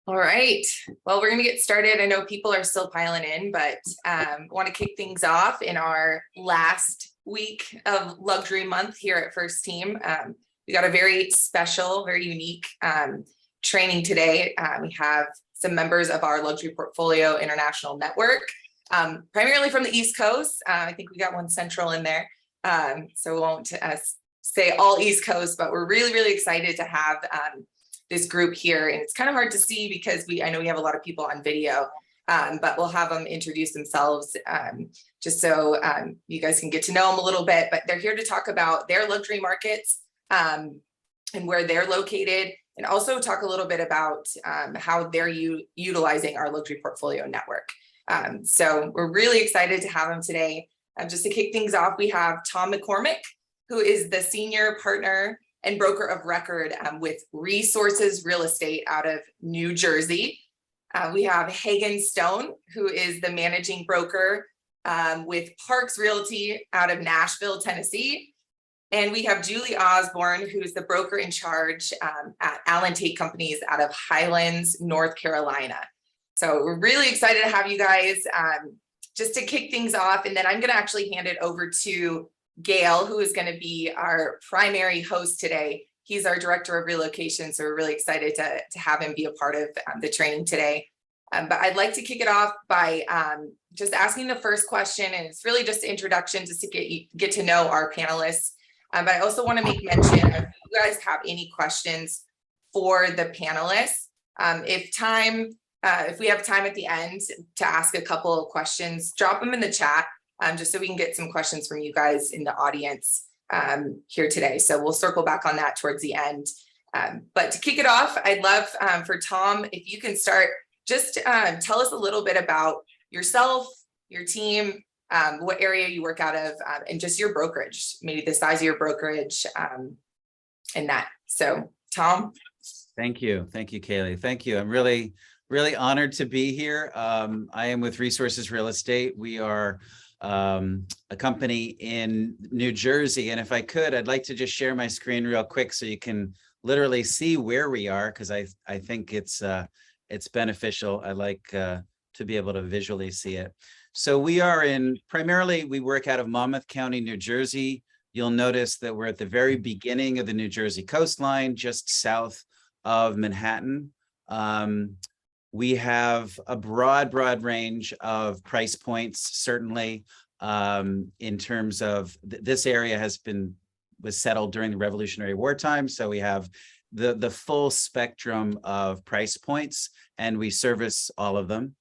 All right. Well, we're going to get started. I know people are still piling in, but want to kick things off in our last week of Luxury Month here at First Team. We got a very special, very unique training today. We have some members of our Luxury Portfolio International Network, primarily from the East Coast. I think we got one central in there. So we won't say all East Coast, but we're really, really excited to have this group here. And it's kind of hard to see because I know we have a lot of people on video, but we'll have them introduce themselves just so you guys can get to know them a little bit. But they're here to talk about their luxury markets and where they're located, and also talk a little bit about how they're utilizing our luxury portfolio network. So we're really excited to have them today. Just to kick things off, we have Tom McCormick, who is the senior partner and broker of record with Resources Real Estate out of New Jersey. We have Hagen Stone, who is the managing broker with Parks Realty out of Nashville, Tennessee. And we have Julie Osborne, who's the broker in charge at Allen Tate Companies out of Highlands, North Carolina. So we're really excited to have you guys. Just to kick things off, and then I'm gonna actually hand it over to Gail, who is going to be our primary host today. He's our director of relocation, so we're really excited to have him be a part of the training today. But I'd like to kick it off by just asking the first question, and it's really just an introduction just to get to know our panelists. But I also want to make mention if you guys have any questions for the panelists. If we have time at the end to ask a couple of questions, drop them in the chat. Just so we can get some questions from you guys in the audience here today. So we'll circle back on that towards the end. But to kick it off, I'd love for Tom, if you can start, just tell us a little bit about yourself, your team, what area you work out of, and just your brokerage, maybe the size of your brokerage and that. So Tom. Thank you, Kaylee. Thank you. I'm really honored to be here. I am with Resources Real Estate. We are a company in New Jersey. And if I could, I'd like to just share my screen real quick so you can literally see where we are, because I think it's beneficial. I like to be able to visually see it. So we are primarily we work out of Monmouth County, New Jersey. You'll notice that we're at the very beginning of the New Jersey coastline, just south of Manhattan. We have a broad range of price points, certainly in terms of this area was settled during the Revolutionary War time. So we have the full spectrum of price points, and we service all of them.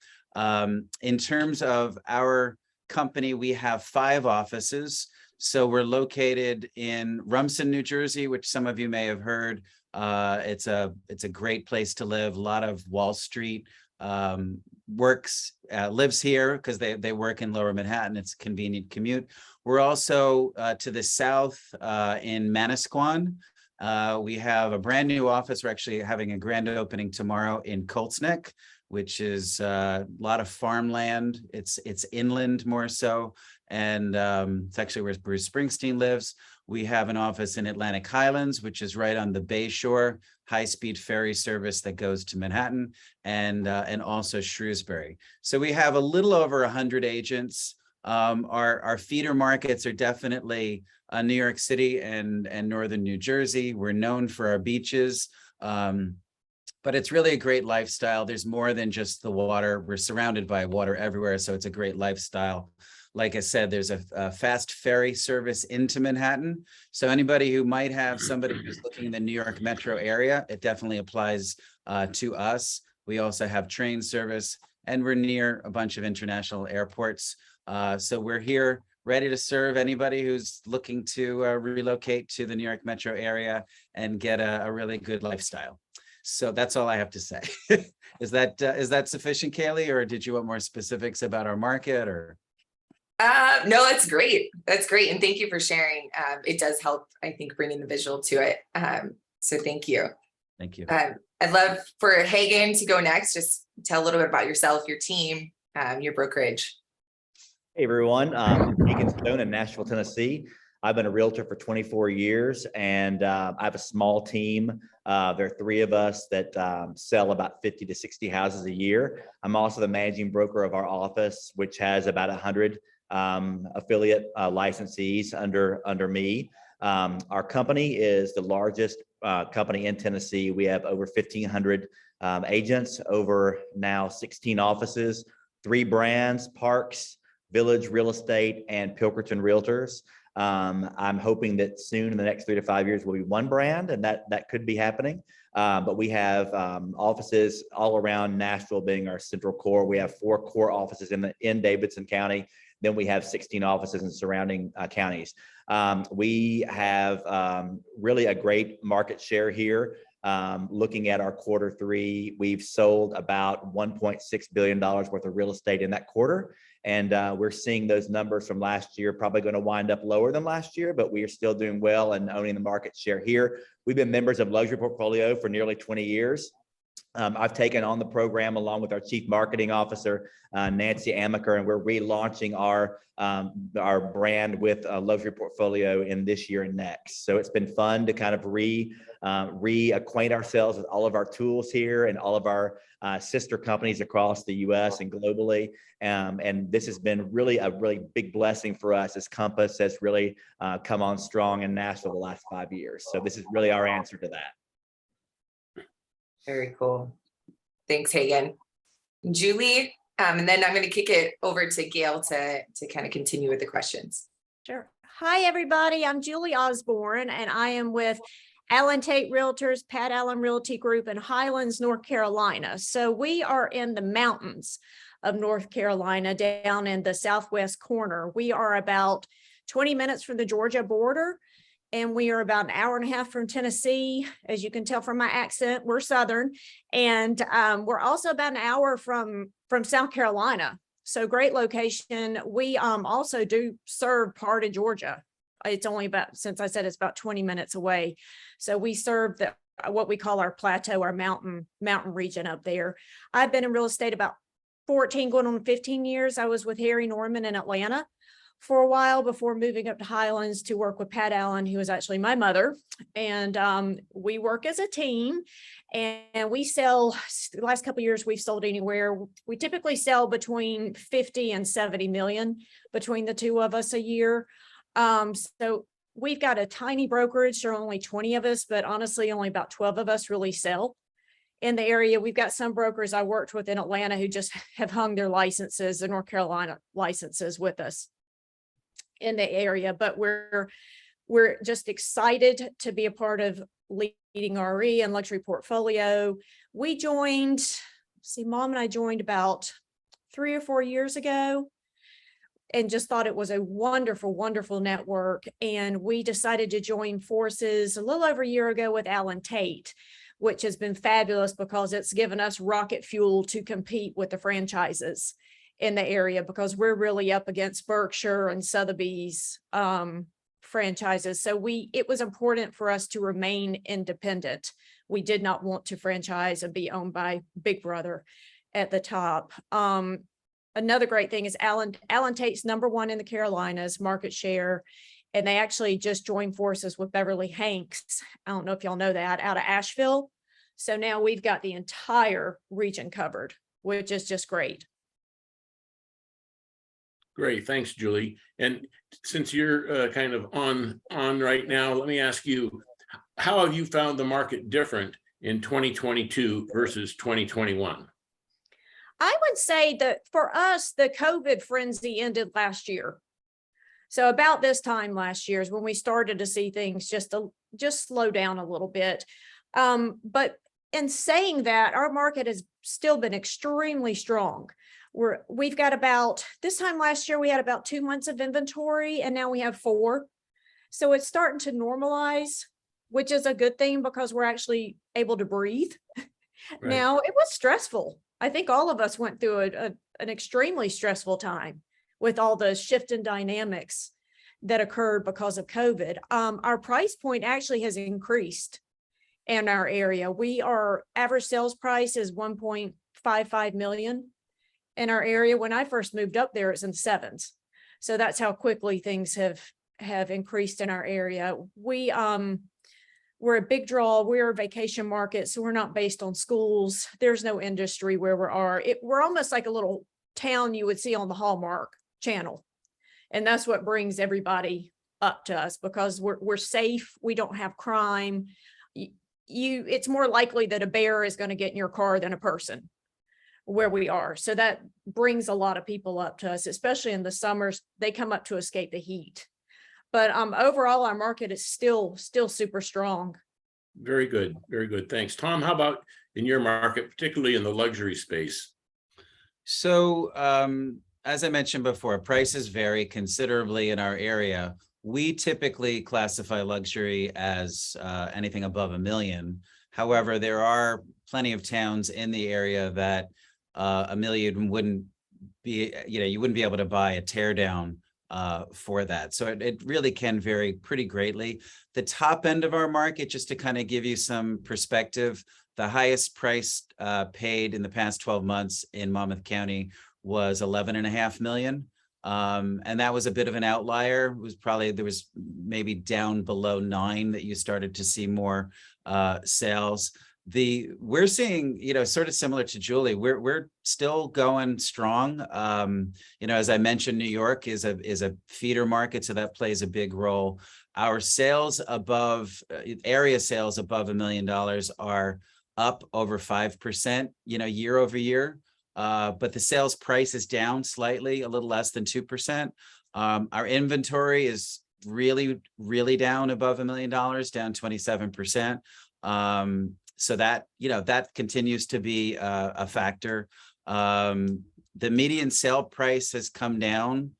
In terms of our company, we have 5 offices. So we're located in Rumson, New Jersey, which some of you may have heard. It's a great place to live. A lot of Wall Street lives here because they work in Lower Manhattan. It's a convenient commute. We're also to the south in Manasquan. We have a brand new office. We're actually having a grand opening tomorrow in Colts Neck, which is a lot of farmland. It's inland more so, and it's actually where Bruce Springsteen lives. We have an office in Atlantic Highlands, which is right on the Bay Shore, high-speed ferry service that goes to Manhattan, and also Shrewsbury. So we have a little over 100 agents. Our feeder markets are definitely New York City and Northern New Jersey. We're known for our beaches, but it's really a great lifestyle. There's more than just the water. We're surrounded by water everywhere, so it's a great lifestyle. Like I said, there's a fast ferry service into Manhattan. So anybody who might have somebody who's looking in the New York metro area, it definitely applies to us. We also have train service, and we're near a bunch of international airports. So we're here ready to serve anybody who's looking to relocate to the New York metro area and get a really good lifestyle. So that's all I have to say. Is that sufficient, Kaylee, or did you want more specifics about our market or? No, that's great. That's great. And thank you for sharing. It does help, I think, bringing the visual to it. So thank you. Thank you. I'd love for Hagen to go next. Just tell a little bit about yourself, your team, your brokerage. Hey, everyone. I'm Hagen Stone in Nashville, Tennessee. I've been a realtor for 24 years, and I have a small team. There are 3 of us that sell about 50 to 60 houses a year. I'm also the managing broker of our office, which has about 100 affiliate licensees under me. Our company is the largest company in Tennessee. We have over 1,500 agents, over now 16 offices, 3 brands: Parks, Village Real Estate, and Pilkerton Realtors. I'm hoping that soon in the next 3 to 5 years will be 1 brand, and that could be happening. But we have offices all around Nashville being our central core. We have 4 core offices in Davidson County. Then we have 16 offices in surrounding counties. We have really a great market share here. Looking at our Q3, we've sold about $1.6 billion worth of real estate in that quarter. And we're seeing those numbers from last year probably going to wind up lower than last year, but we are still doing well and owning the market share here. We've been members of Luxury Portfolio for nearly 20 years. I've taken on the program along with our Chief Marketing Officer, Nancy Amaker, and we're relaunching our brand with Luxury Portfolio in this year and next. So it's been fun to kind of reacquaint ourselves with all of our tools here and all of our sister companies across the U.S. and globally. And this has been really a big blessing for us as Compass has really come on strong in Nashville the last 5 years. So this is really our answer to that. Very cool. Thanks, Hagen. Julie, and then I'm going to kick it over to Gail to kind of continue with the questions. Sure. Hi, everybody. I'm Julie Osborne, and I am with Allen Tate Realtors, Pat Allen Realty Group in Highlands, North Carolina. So we are in the mountains of North Carolina, down in the southwest corner. We are about 20 minutes from the Georgia border, and we are about an hour and a half from Tennessee. As you can tell from my accent, we're Southern, and we're also about an hour from South Carolina. So great location. We also do serve part of Georgia. It's only about, since I said it's about 20 minutes away. So we serve what we call our plateau, our mountain region up there. I've been in real estate about 14 going on 15 years. I was with Harry Norman in Atlanta for a while before moving up to Highlands to work with Pat Allen, who is actually my mother. And we work as a team, and we sell, the last couple of years, we've sold anywhere. We typically sell between 50 and 70 million between the 2 of us a year. So we've got a tiny brokerage. There are only 20 of us, but honestly, only about 12 of us really sell in the area. We've got some brokers I worked with in Atlanta who just have hung their licenses, the North Carolina licenses, with us in the area, but we're just excited to be a part of leading RE and Luxury Portfolio. We joined, Mom and I joined about 3 or 4 years ago, and just thought it was a wonderful, wonderful network. And we decided to join forces a little over a year ago with Allen Tate, which has been fabulous because it's given us rocket fuel to compete with the franchises in the area, because we're really up against Berkshire and Sotheby's franchises. So it was important for us to remain independent. We did not want to franchise and be owned by Big Brother at the top. Another great thing is Allen Tate's #1 in the Carolinas market share, and they actually just joined forces with Beverly Hanks. I don't know if y'all know that, out of Asheville. So now we've got the entire region covered, which is just great. Great, thanks, Julie. And since you're kind of on right now, let me ask you, how have you found the market different in 2022 versus 2021? I would say that for us, the COVID frenzy ended last year. So about this time last year is when we started to see things just slow down a little bit. But in saying that, our market has still been extremely strong. We've got about, this time last year, we had about 2 months of inventory, and now we have 4. So it's starting to normalize, which is a good thing because we're actually able to breathe. Right. Now, it was stressful. I think all of us went through an extremely stressful time with all the shift in dynamics that occurred because of COVID. Our price point actually has increased in our area. Our average sales price is 1.55 million. In our area. When I first moved up there, it's in 7s. So that's how quickly things have have increased in our area. We're a big draw. We're a vacation market, so we're not based on schools. There's no industry where we are. We're almost like a little town you would see on the Hallmark Channel. And that's what brings everybody up to us, because we're safe. We don't have crime. It's more likely that a bear is going to get in your car than a person where we are. So that brings a lot of people up to us, especially in the summers. They come up to escape the heat. But overall, our market is still super strong. Very good. Very good. Thanks. Tom, how about in your market, particularly in the luxury space? So as I mentioned before, prices vary considerably in our area. We typically classify luxury as anything above $1 million. However, there are plenty of towns in the area that $1 million wouldn't be, you wouldn't be able to buy a tear down for that. So it really can vary pretty greatly. The top end of our market, just to kind of give you some perspective, the highest price paid in the past 12 months in Monmouth County was $11.5 million. And that was a bit of an outlier. It was probably, there was maybe down below 9 that you started to see more sales. We're seeing, sort of similar to Julie, we're still going strong. As I mentioned, New York is a feeder market, so that plays a big role. Our sales above area sales above $1 million are up over 5%, year over year. But the sales price is down slightly, a little less than 2%. Our inventory is really, really down above $1 million, down 27%. So that, that continues to be a factor. The median sale price has come down.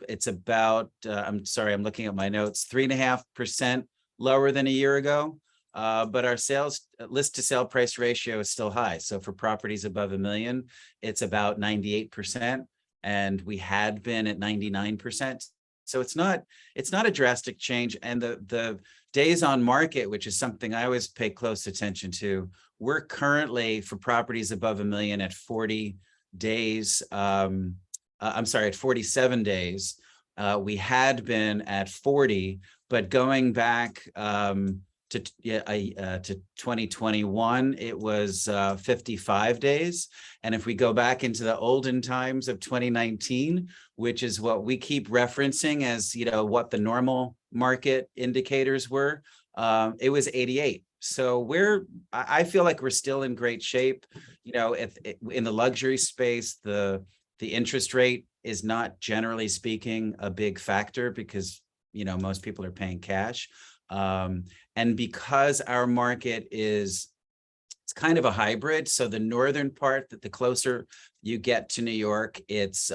It's about, I'm sorry, I'm looking at my notes, 3.5% lower than a year ago. But our sales list to sale price ratio is still high. So for properties above $1 million, it's about 98%. And we had been at 99%. So it's not a drastic change. And the days on market, which is something I always pay close attention to, we're currently for properties above $1 million at 40 days. At 47 days. We had been at 40, but going back to 2021, it was 55 days. And if we go back into the olden times of 2019, which is what we keep referencing as, what the normal market indicators were, it was 88. So I feel like we're still in great shape. In the luxury space, the interest rate is not, generally speaking, a big factor because, most people are paying cash. And because our market it's kind of a hybrid. So the northern part, that the closer you get to New York, it's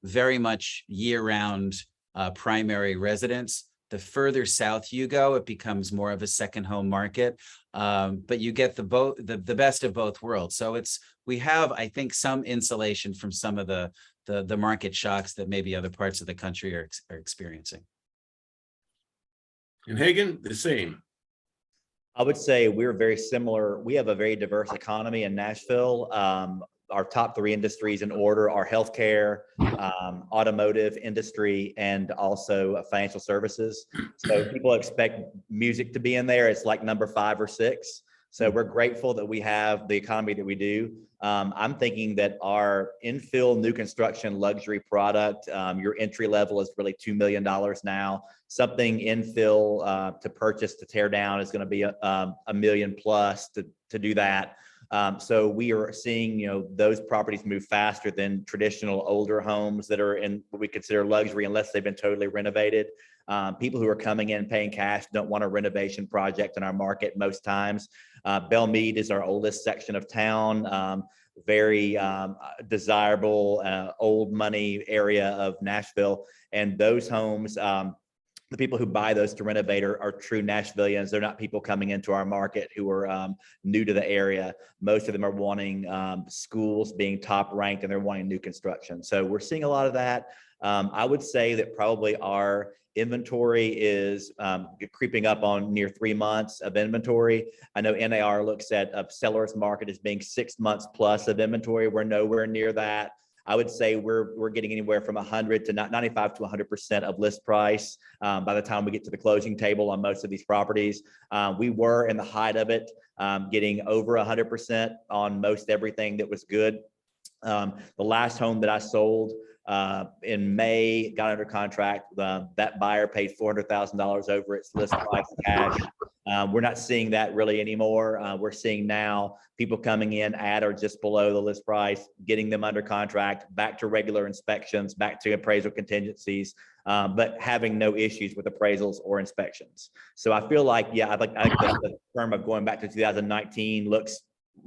very much year-round primary residence. The further south you go, it becomes more of a second home market. But you get the best of both worlds. So we have, I think, some insulation from some of the market shocks that maybe other parts of the country are experiencing. And Hagan, the same. I would say we're very similar. We have a very diverse economy in Nashville. Our top 3 industries in order are healthcare, automotive industry, and also financial services. So people expect music to be in there. It's like number 5 or 6. So we're grateful that we have the economy that we do. I'm thinking that our infill new construction luxury product, your entry level is really $2 million now. Something infill to purchase to tear down is going to be $1 million plus to do that. So we are seeing, those properties move faster than traditional older homes that are in what we consider luxury unless they've been totally renovated. People who are coming in paying cash don't want a renovation project in our market most times. Belmead is our oldest section of town, very desirable old money area of Nashville. And those homes, the people who buy those to renovate are true Nashvillians. They're not people coming into our market who are new to the area. Most of them are wanting schools being top ranked, and they're wanting new construction. So we're seeing a lot of that. I would say that probably our inventory is creeping up on near 3 months of inventory. I know NAR looks at a seller's market as being 6 months plus of inventory. We're nowhere near that. I would say we're getting anywhere from 100 to 95 to 100% of list price by the time we get to the closing table on most of these properties. We were in the height of it, getting over 100% on most everything that was good. The last home that I sold in May, got under contract. That buyer paid $400,000 over its list price cash. We're not seeing that really anymore. We're seeing now people coming in at or just below the list price, getting them under contract, back to regular inspections, back to appraisal contingencies, but having no issues with appraisals or inspections. So I feel like, yeah, I think the term of going back to 2019 looks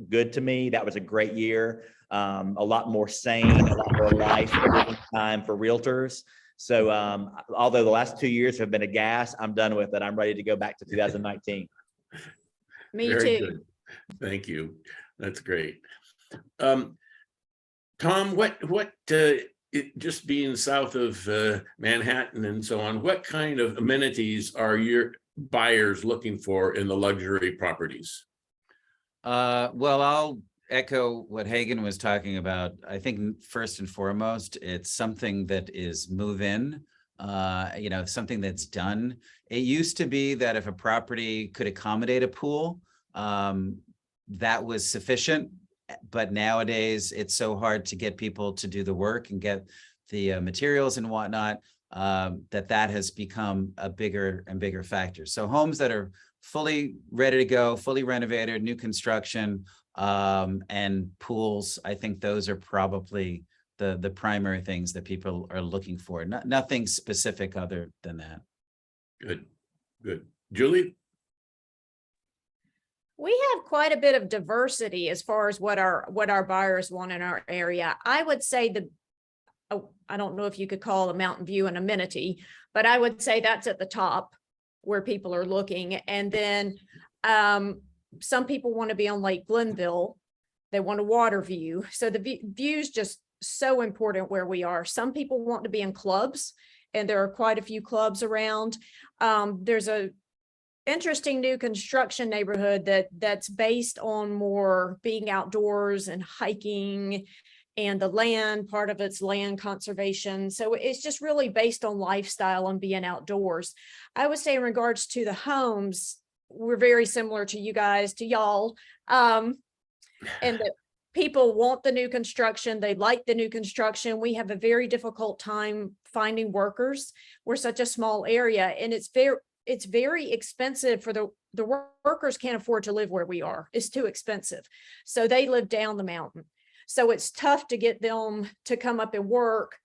good to me. That was a great year. A lot more sane, a lot more life time for realtors. So although the last 2 years have been a gas, I'm done with it. I'm ready to go back to 2019. Me Very too. good. Thank you. That's great. Tom, just being south of Manhattan and so on, what kind of amenities are your buyers looking for in the luxury properties? Well, I'll echo what Hagan was talking about. I think first and foremost, it's something that is move-in, something that's done. It used to be that if a property could accommodate a pool, that was sufficient. But nowadays, it's so hard to get people to do the work and get the materials and whatnot, that has become a bigger and bigger factor. So homes that are fully ready to go, fully renovated, new construction, and pools, I think those are probably the primary things that people are looking for. Nothing specific other than that. Good. Julie? We have quite a bit of diversity as far as what our buyers want in our area. I would say I don't know if you could call a Mountain View an amenity, but I would say that's at the top where people are looking. And then some people want to be on Lake Glenville. They want a water view. So the view is just so important where we are. Some people want to be in clubs, and there are quite a few clubs around. There's a interesting new construction neighborhood that's based on more being outdoors and hiking, and the land, part of it's land conservation. So it's just really based on lifestyle and being outdoors. I would say in regards to the homes, we're very similar to you guys, to y'all. And that people want the new construction. They like the new construction. We have a very difficult time finding workers. We're such a small area, and it's very expensive for the workers can't afford to live where we are. It's too expensive. So they live down the mountain. So it's tough to get them to come up and work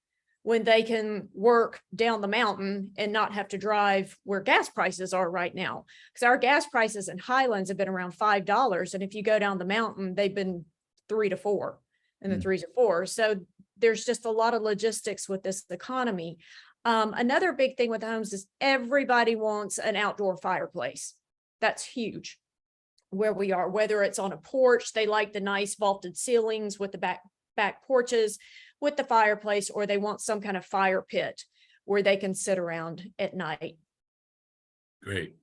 when they can work down the mountain and not have to drive where gas prices are right now. Because our gas prices in Highlands have been around $5. And if you go down the mountain, they've been $3 to $4 in the 3s to 4s. So there's just a lot of logistics with this economy. Another big thing with homes is everybody wants an outdoor fireplace. That's huge where we are, whether it's on a porch, they like the nice vaulted ceilings with the back porches with the fireplace, or they want some kind of fire pit where they can sit around at night. Great.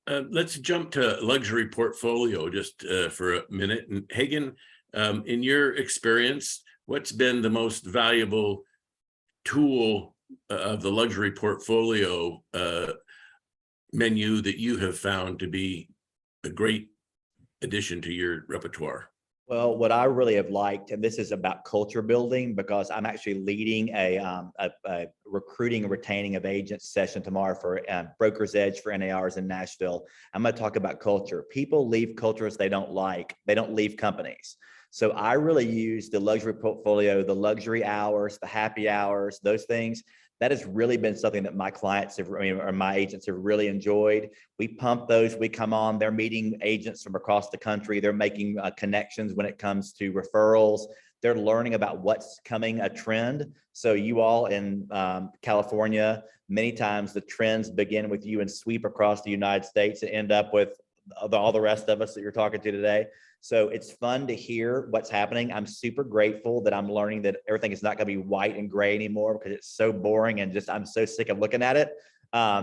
Let's jump to luxury portfolio just for a minute. And Hagan, in your experience, what's been the most valuable tool of the luxury portfolio menu that you have found to be a great addition to your repertoire? Well, what I really have liked, and this is about culture building, because I'm actually leading a recruiting and retaining of agents session tomorrow for Broker's Edge for NARs in Nashville. I'm going to talk about culture. People leave cultures they don't like. They don't leave companies. So I really use the luxury portfolio, the luxury hours, the happy hours, those things. That has really been something that my clients have, or my agents have really enjoyed. We pump those, we come on, they're meeting agents from across the country. They're making connections when it comes to referrals. They're learning about what's coming, a trend. So you all in California, many times the trends begin with you and sweep across the United States and end up with all the rest of us that you're talking to today. So it's fun to hear what's happening. I'm super grateful that I'm learning that everything is not going to be white and gray anymore, because it's so boring and just, I'm so sick of looking at it.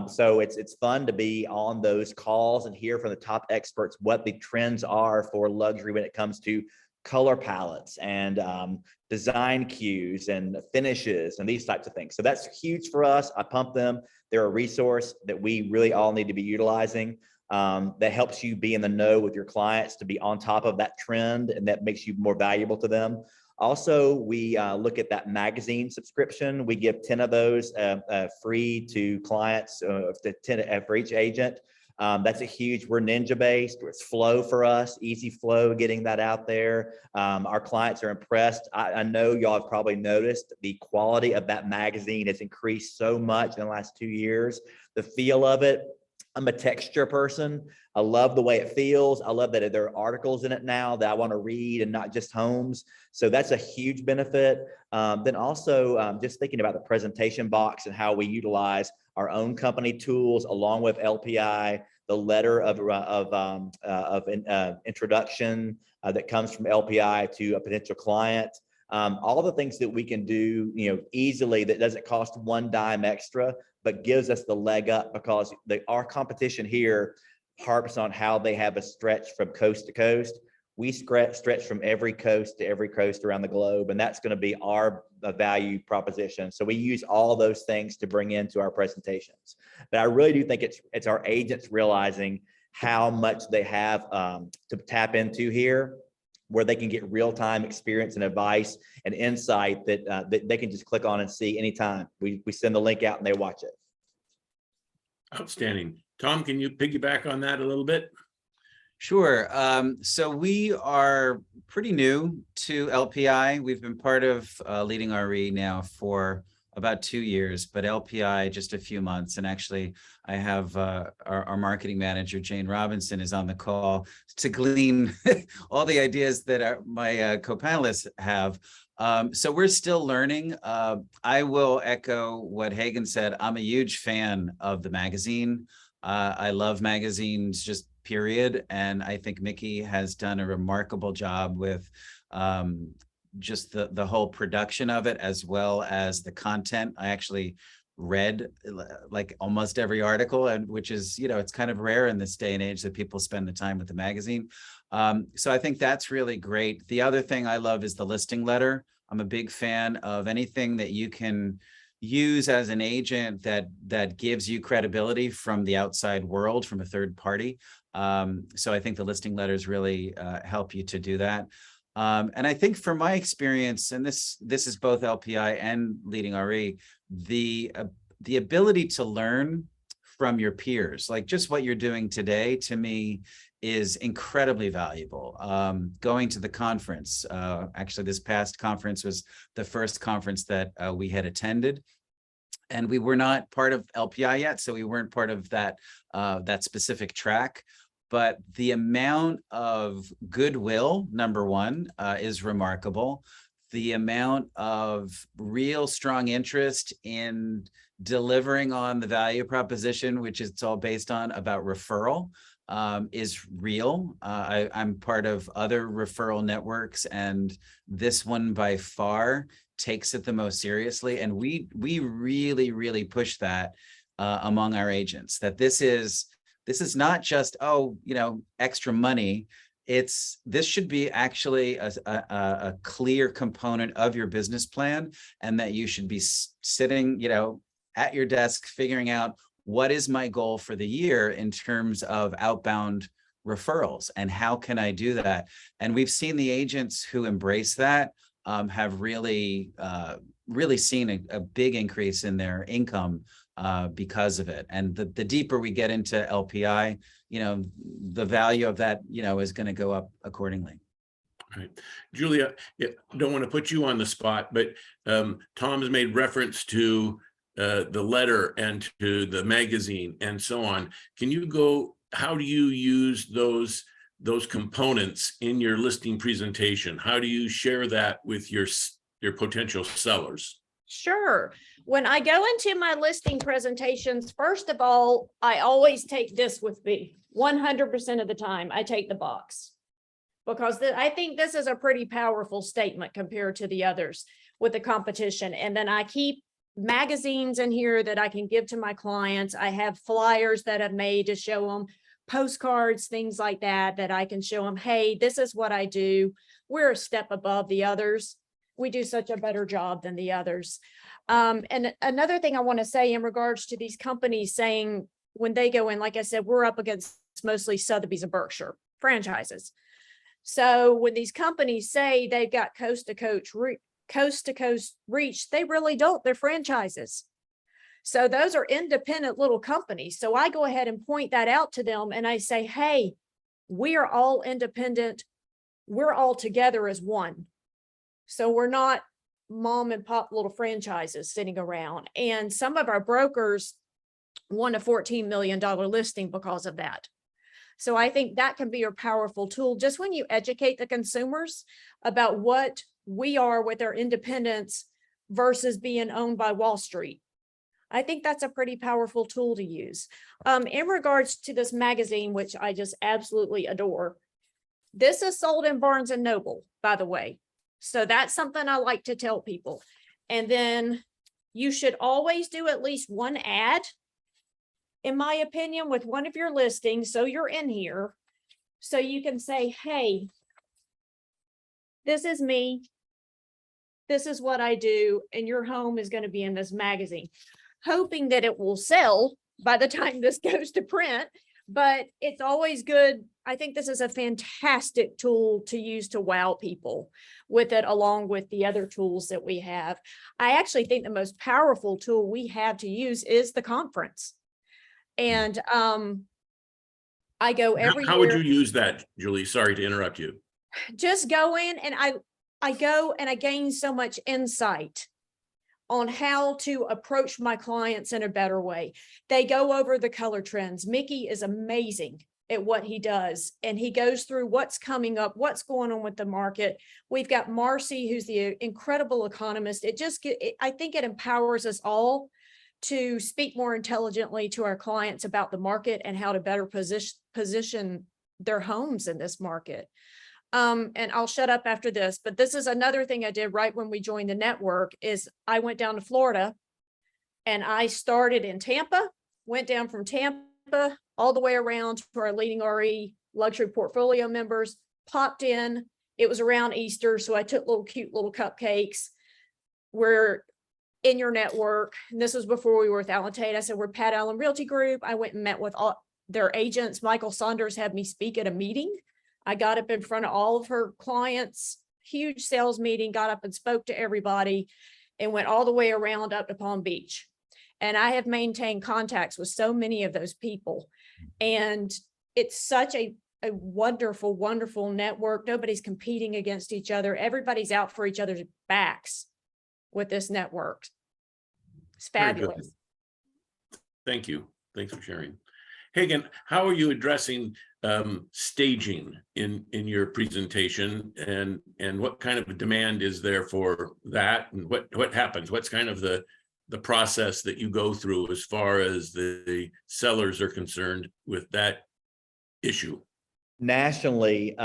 So it's fun to be on those calls and hear from the top experts what the trends are for luxury when it comes to color palettes and design cues and finishes and these types of things. So that's huge for us. I pump them. They're a resource that we really all need to be utilizing. That helps you be in the know with your clients, to be on top of that trend, and that makes you more valuable to them. Also, we look at that magazine subscription. We give 10 of those free to clients, 10 for each agent. That's a huge, we're Ninja based. It's flow for us, easy flow, getting that out there. Our clients are impressed. I know y'all have probably noticed the quality of that magazine has increased so much in the last 2 years. The feel of it. I'm a texture person. I love the way it feels. I love that there are articles in it now that I want to read and not just homes. So that's a huge benefit. Then also just thinking about the presentation box and how we utilize our own company tools along with LPI, the letter of introduction that comes from LPI to a potential client. All the things that we can do, easily, that doesn't cost one dime extra, but gives us the leg up, because our competition here harps on how they have a stretch from coast to coast. We stretch from every coast to every coast around the globe, and that's going to be our value proposition. So we use all those things to bring into our presentations. But I really do think it's our agents realizing how much they have to tap into here, where they can get real-time experience and advice and insight that they can just click on and see anytime. We send the link out and they watch it. Outstanding. Tom, can you piggyback on that a little bit? Sure. So we are pretty new to LPI. We've been part of Leading RE now for about 2 years, but LPI just a few months. And actually, I have our marketing manager, Jane Robinson, is on the call to glean all the ideas that my co-panelists have. So we're still learning. I will echo what Hagen said. I'm a huge fan of the magazine. I love magazines, just period. And I think Mickey has done a remarkable job with just the whole production of it, as well as the content. I actually read like almost every article, and which is, it's kind of rare in this day and age that people spend the time with the magazine. So I think that's really great. The other thing I love is the listing letter. I'm a big fan of anything that you can use as an agent that gives you credibility from the outside world, from a third party. So I think the listing letters really help you to do that. And I think from my experience, and this is both LPI and Leading RE, the ability to learn from your peers, like just what you're doing today, to me is incredibly valuable. Going to the conference, actually this past conference was the first conference that we had attended. And we were not part of LPI yet, so we weren't part of that specific track. But the amount of goodwill, number one, is remarkable. The amount of real strong interest in delivering on the value proposition, which it's all based on, about referral, is real. I'm part of other referral networks, and this one by far takes it the most seriously. And we really, really push that among our agents, that this is not just, extra money. This should be actually a clear component of your business plan, and that you should be sitting, at your desk figuring out, what is my goal for the year in terms of outbound referrals, and how can I do that? And we've seen the agents who embrace that have really seen a big increase in their income because of it. And the deeper we get into LPI, the value of that, is going to go up accordingly. Right. Julia, don't want to put you on the spot, but Tom has made reference to the letter and to the magazine and so on. Can you go, how do you use those components in your listing presentation? How do you share that with your potential sellers? Sure. When I go into my listing presentations, first of all, I always take this with me. 100% of the time, I take the box, because I think this is a pretty powerful statement compared to the others with the competition. And then I keep magazines in here that I can give to my clients. I have flyers that I've made to show them postcards, things like that, that I can show them, hey, this is what I do. We're a step above the others. We do such a better job than the others. And another thing I want to say in regards to these companies saying when they go in, like I said, we're up against mostly Sotheby's and Berkshire franchises. So when these companies say they've got coast to coast reach, they really don't. They're franchises. So those are independent little companies. So I go ahead and point that out to them and I say, hey, we are all independent. We're all together as one. So we're not mom and pop little franchises sitting around. And some of our brokers won a $14 million listing because of that. So I think that can be a powerful tool just when you educate the consumers about what we are with our independence versus being owned by Wall Street. I think that's a pretty powerful tool to use. In regards to this magazine, which I just absolutely adore, this is sold in Barnes and Noble, by the way. So that's something I like to tell people. And then you should always do at least one ad, in my opinion, with one of your listings. So you're in here, so you can say, hey, this is me. This is what I do. And your home is going to be in this magazine, hoping that it will sell by the time this goes to print. But it's always good. I think this is a fantastic tool to use to wow people with it, along with the other tools that we have. I actually think the most powerful tool we have to use is the conference. And I go every How would year. you use that, Julie? Sorry to interrupt you. Just go in and I go and I gain so much insight on how to approach my clients in a better way. They go over the color trends. Mickey is amazing at what he does. And he goes through what's coming up, what's going on with the market. We've got Marcy, who's the incredible economist. I think it empowers us all to speak more intelligently to our clients about the market and how to better position their homes in this market. And I'll shut up after this, but this is another thing I did right when we joined the network is I went down to Florida and I started in Tampa, went down from Tampa all the way around to our leading RE luxury portfolio members, popped in. It was around Easter. So I took cute little cupcakes. We're in your network. And this was before we were with Allen Tate. I said, we're Pat Allen Realty Group. I went and met with all their agents. Michael Saunders had me speak at a meeting. I got up in front of all of her clients, huge sales meeting, got up and spoke to everybody and went all the way around up to Palm Beach. And I have maintained contacts with so many of those people. And it's such a wonderful, wonderful network. Nobody's competing against each other. Everybody's out for each other's backs with this network. It's Very good. fabulous. Thank you. Thanks for sharing. Hagan, how are you addressing staging in your presentation, and what kind of a demand is there for that, and what happens? What's kind of the process that you go through as far as the sellers are concerned with that issue? Nationally,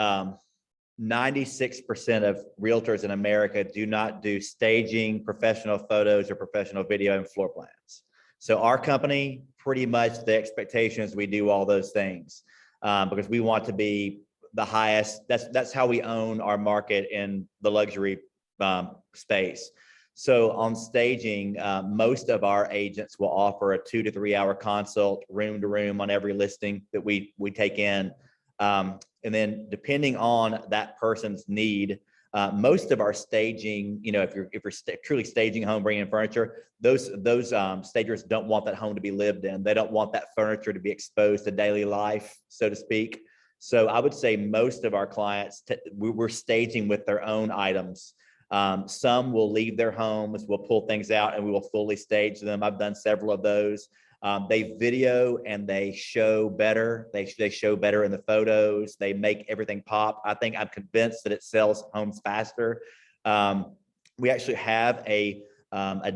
96% of realtors in America do not do staging, professional photos, or professional video and floor plans. So our company, pretty much the expectation is we do all those things because we want to be the highest. That's how we own our market in the luxury space. So on staging, most of our agents will offer a 2 to 3 hour consult, room to room, on every listing that we take in. And then depending on that person's need, most of our staging, if you're truly staging a home, bringing in furniture, those stagers don't want that home to be lived in. They don't want that furniture to be exposed to daily life, so to speak. So I would say most of our clients, we're staging with their own items. Some will leave their homes, we'll pull things out and we will fully stage them. I've done several of those. They video and they show better. They show better in the photos. They make everything pop. I'm convinced that it sells homes faster. We actually have a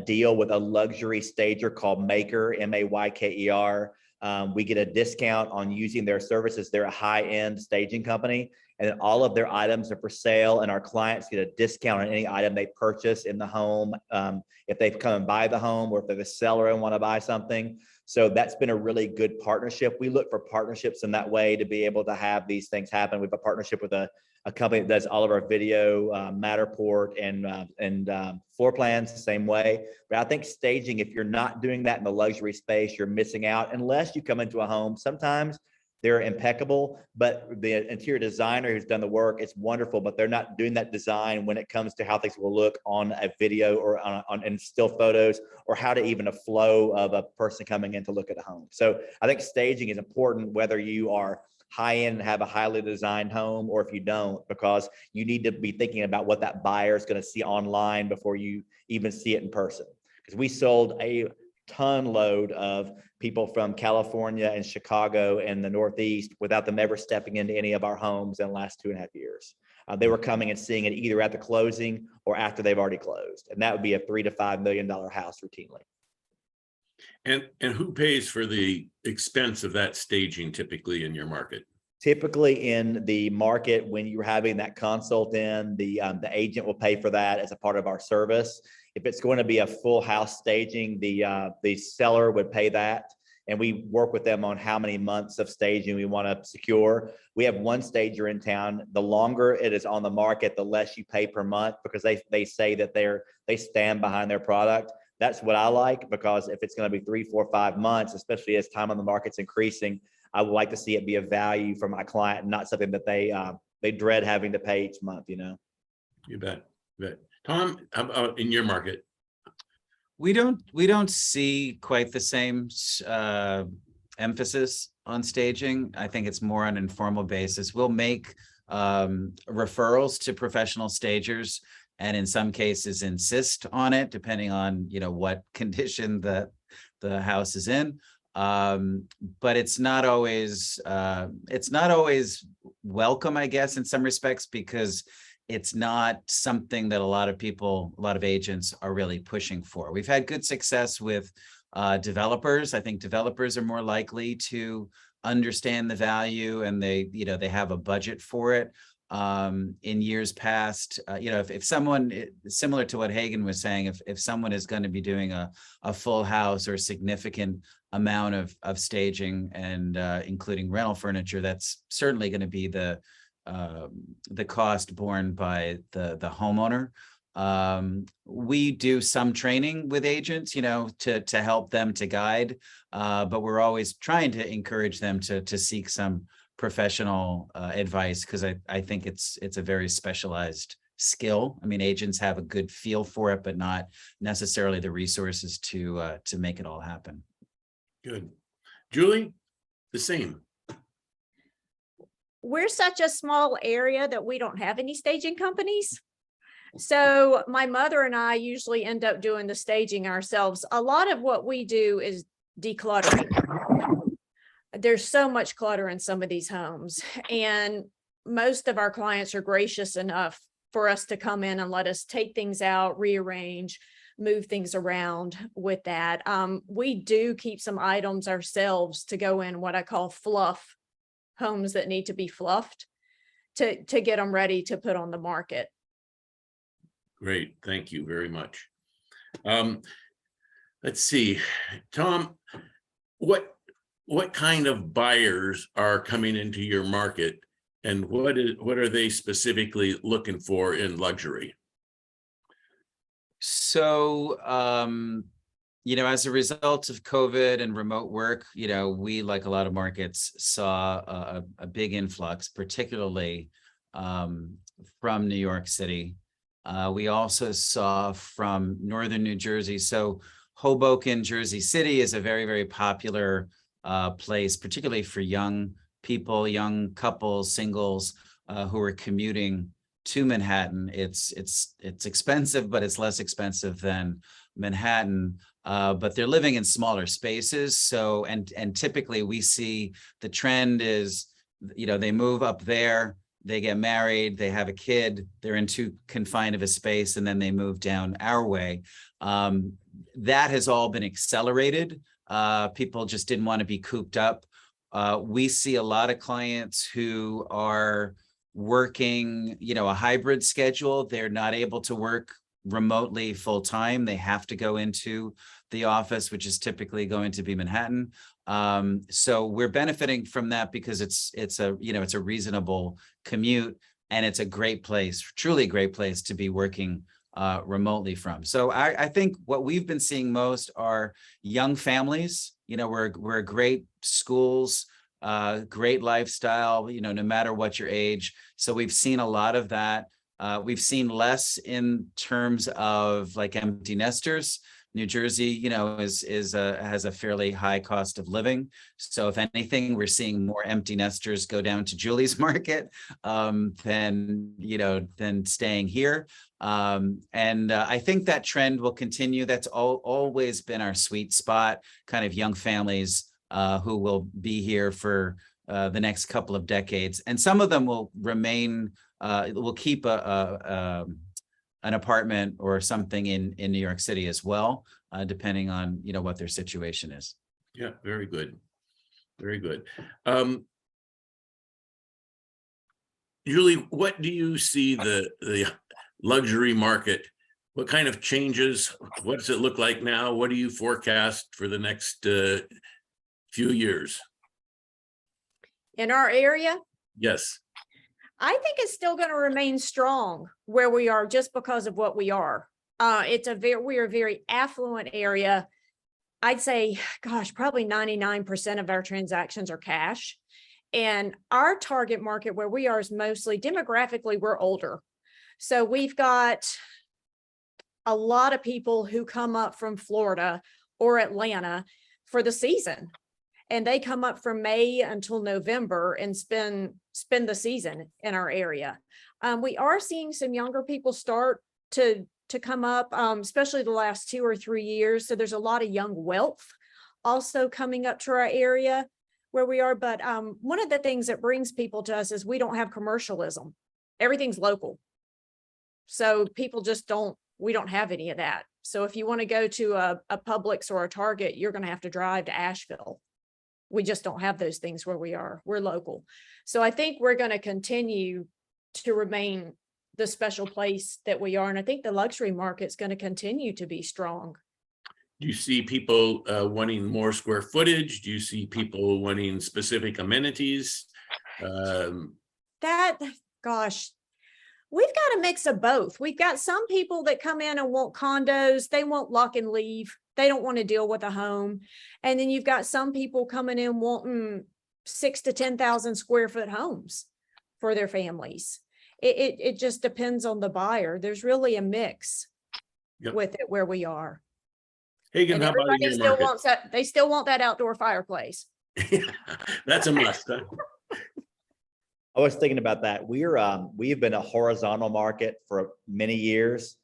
deal with a luxury stager called Maker, Mayker. we get a discount on using their services. They're a high-end staging company, and then all of their items are for sale, and our clients get a discount on any item they purchase in the home. If they've come and buy the home, or if they're the seller and want to buy something. So that's been a really good partnership. We look for partnerships in that way to be able to have these things happen. We have a partnership with a company that does all of our video, Matterport and floor plans the same way. But I think staging, if you're not doing that in the luxury space, you're missing out unless you come into a home. Sometimes they're impeccable, but the interior designer who's done the work, it's wonderful, but they're not doing that design when it comes to how things will look on a video or on still photos, or how to even a flow of a person coming in to look at a home. So I think staging is important, whether you are high-end and have a highly designed home, or if you don't, because you need to be thinking about what that buyer is going to see online before you even see it in person. Because we sold a ton load of people from California and Chicago and the Northeast without them ever stepping into any of our homes in the last 2.5 years. They were coming and seeing it either at the closing or after they've already closed. And that would be a $3 to $5 million house routinely. And who pays for the expense of that staging typically in your market? Typically in the market, when you're having that consult in, the agent will pay for that as a part of our service. If it's going to be a full house staging, the seller would pay that. And we work with them on how many months of staging we want to secure. We have one stager in town. The longer it is on the market, the less you pay per month, because they say that they stand behind their product. That's what I like, because if it's going to be 3, 4, 5 months, especially as time on the market's increasing, I would like to see it be a value for my client, not something that they dread having to pay each month, you know? You bet. Tom, how about in your market? We don't see quite the same emphasis on staging. I think it's more on an informal basis. We'll make referrals to professional stagers, and in some cases insist on it, depending on what condition the house is in. But it's not always welcome, I guess, in some respects, because it's not something that a lot of agents are really pushing for. We've had good success with developers. I think developers are more likely to understand the value, and they have a budget for it. In years past, if someone, similar to what Hagen was saying, if someone is going to be doing a full house or a significant amount of staging and including rental furniture, that's certainly going to be the cost borne by the homeowner. We do some training with agents, to help them, to guide, but we're always trying to encourage them to seek some professional advice, because I think it's a very specialized skill. I mean, agents have a good feel for it, but not necessarily the resources to make it all happen. Good. Julie, the same. We're such a small area that we don't have any staging companies. So my mother and I usually end up doing the staging ourselves. A lot of what we do is decluttering. There's so much clutter in some of these homes, and most of our clients are gracious enough for us to come in and let us take things out, rearrange, move things around with that. We do keep some items ourselves to go in what I call fluff homes that need to be fluffed to get them ready to put on the market. Great. Thank you very much. Let's see, Tom, what kind of buyers are coming into your market, and what are they specifically looking for in luxury? So, as a result of COVID and remote work, we, like a lot of markets, saw a big influx, particularly from New York City. We also saw from northern New Jersey. So Hoboken, Jersey City is a very, very popular place, particularly for young people, young couples, singles who are commuting to Manhattan. It's expensive, but it's less expensive than Manhattan. But they're living in smaller spaces. So and typically we see the trend is, they move up there, they get married, they have a kid, they're in too confined of a space, and then they move down our way. That has all been accelerated People just didn't want to be cooped up. We see a lot of clients who are working, a hybrid schedule. They're not able to work remotely full time. They have to go into the office, which is typically going to be Manhattan. So we're benefiting from that because it's a reasonable commute, and it's a great place, truly great place to be working remotely from. So I think what we've been seeing most are young families. We're great schools, great lifestyle, no matter what your age. So we've seen a lot of that. We've seen less in terms of like empty nesters. New Jersey, has a fairly high cost of living. So if anything, we're seeing more empty nesters go down to Julie's market than staying here. And I think that trend will continue. That's always been our sweet spot, kind of young families who will be here for the next couple of decades. And some of them will remain, will keep an apartment or something in New York City as well, depending on, what their situation is. Yeah, very good. Very good. Julie, what do you see the luxury market? What kind of changes? What does it look like now? What do you forecast for the next few years? In our area, Yes. I think it's still going to remain strong where we are just because of what we are. We are a very affluent area. I'd say, gosh, probably 99% of our transactions are cash. And our target market where we are is mostly demographically, we're older. So we've got a lot of people who come up from Florida or Atlanta for the season. And they come up from May until November and spend the season in our area. We are seeing some younger people start to come up, especially the last 2 or 3 years. So there's a lot of young wealth also coming up to our area where we are. But one of the things that brings people to us is we don't have commercialism. Everything's local. So people we don't have any of that. So if you want to go to a Publix or a Target, you're going to have to drive to Asheville. We just don't have those things where we are. We're local. So I think we're going to continue to remain the special place that we are. And I think the luxury market's going to continue to be strong. Do you see people wanting more square footage? Do you see people wanting specific amenities? Gosh, we've got a mix of both. We've got some people that come in and want condos. They want lock and leave. They don't want to deal with a home. And then you've got some people coming in wanting 6,000 to 10,000 square foot homes for their families. It just depends on the buyer. There's really a mix with it where we are. Hagen, how about in your market? They still want that outdoor fireplace. That's a must. Huh? I was thinking about that. We've been a horizontal market for many years.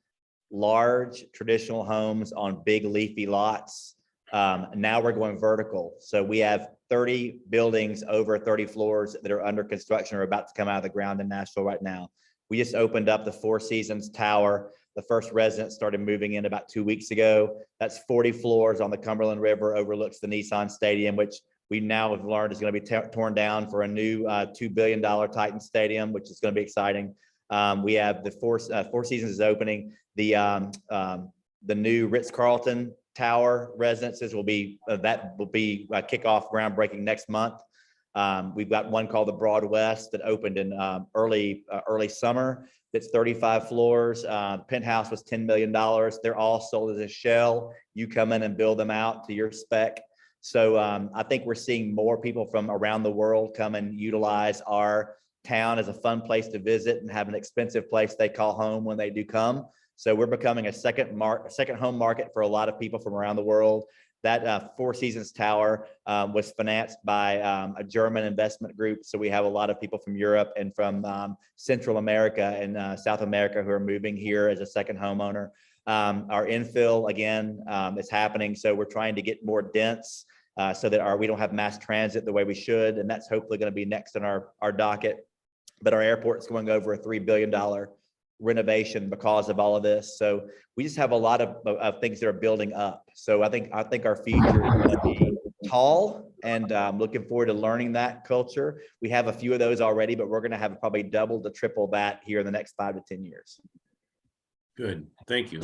Large traditional homes on big leafy lots. Now we're going vertical. So we have 30 buildings over 30 floors that are under construction or about to come out of the ground in Nashville right now. We just opened up the Four Seasons Tower. The first residents started moving in about 2 weeks ago. That's 40 floors on the Cumberland River, overlooks the Nissan Stadium, which we now have learned is going to be torn down for a new $2 billion Titan Stadium, which is going to be exciting. We have the Four Seasons is opening. The new Ritz-Carlton Tower residences will be kickoff groundbreaking next month. We've got one called the Broad West that opened in early summer. That's 35 floors. Penthouse was $10 million. They're all sold as a shell. You come in and build them out to your spec. So I think we're seeing more people from around the world come and utilize our town as a fun place to visit and have an expensive place they call home when they do come. So we're becoming a second home market for a lot of people from around the world. That Four Seasons Tower was financed by a German investment group. So we have a lot of people from Europe and from Central America and South America who are moving here as a second homeowner. Our infill, again, is happening. So we're trying to get more dense so that we don't have mass transit the way we should. And that's hopefully going to be next on our docket. But our airport's going over a $3 billion renovation because of all of this. So we just have a lot of things that are building up. So I think our future is going to be tall, and I'm looking forward to learning that culture. We have a few of those already, but we're going to have probably double to triple that here in the next 5 to 10 years. Good, thank you.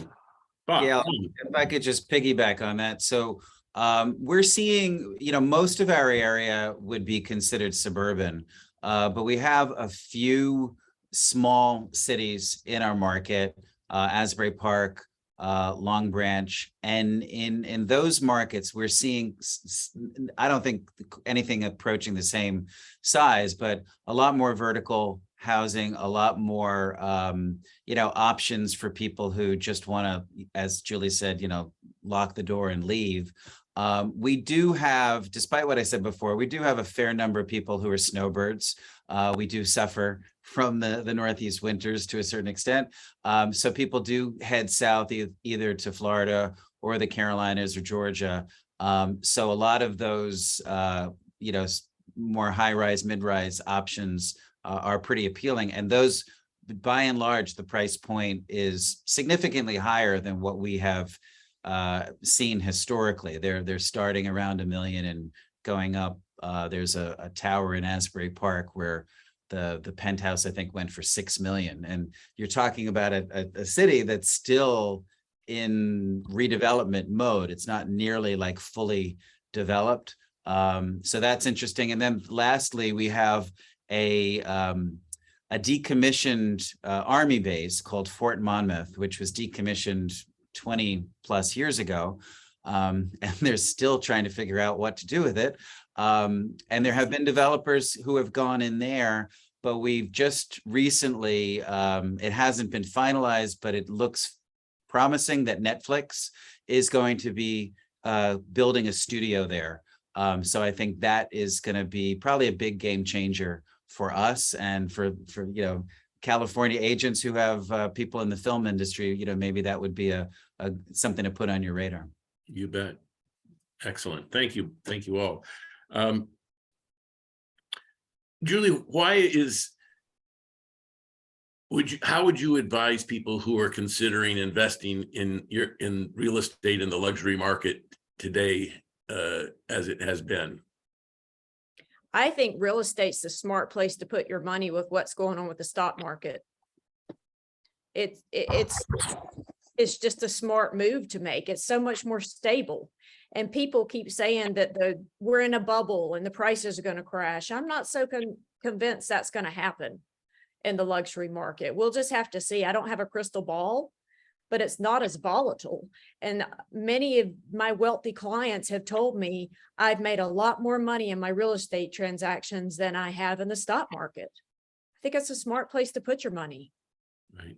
Bob, Yeah, if I could just piggyback on that. So we're seeing, most of our area would be considered suburban, but we have a few small cities in our market, Asbury Park, Long Branch, and in those markets, we're seeing, I don't think anything approaching the same size, but a lot more vertical housing, a lot more, options for people who just want to, as Julie said, lock the door and leave. We do have, despite what I said before, we do have a fair number of people who are snowbirds. We do suffer from the Northeast winters to a certain extent. So people do head south either to Florida or the Carolinas or Georgia. So a lot of those, more high-rise, mid-rise options are pretty appealing. And those, by and large, the price point is significantly higher than what we have seen historically. They're starting around $1 million and going up. There's a tower in Asbury Park where the penthouse, I think, went for $6 million. And you're talking about a city that's still in redevelopment mode. It's not nearly like fully developed. So that's interesting. And then lastly, we have a decommissioned Army base called Fort Monmouth, which was decommissioned 20 plus years ago. And they're still trying to figure out what to do with it. And there have been developers who have gone in there, but we've just recently, it hasn't been finalized, but it looks promising that Netflix is going to be building a studio there. So I think that is going to be probably a big game changer for us and for California agents who have people in the film industry. Maybe that would be a something to put on your radar. You bet. Excellent. Thank you. Thank you all. Julie, how would you advise people who are considering investing in real estate in the luxury market today, as it has been? I think real estate's the smart place to put your money with what's going on with the stock market. It's just a smart move to make. It's so much more stable. And people keep saying that we're in a bubble and the prices are going to crash. I'm not so convinced that's going to happen in the luxury market. We'll just have to see. I don't have a crystal ball, but it's not as volatile. And many of my wealthy clients have told me I've made a lot more money in my real estate transactions than I have in the stock market. I think it's a smart place to put your money. Right.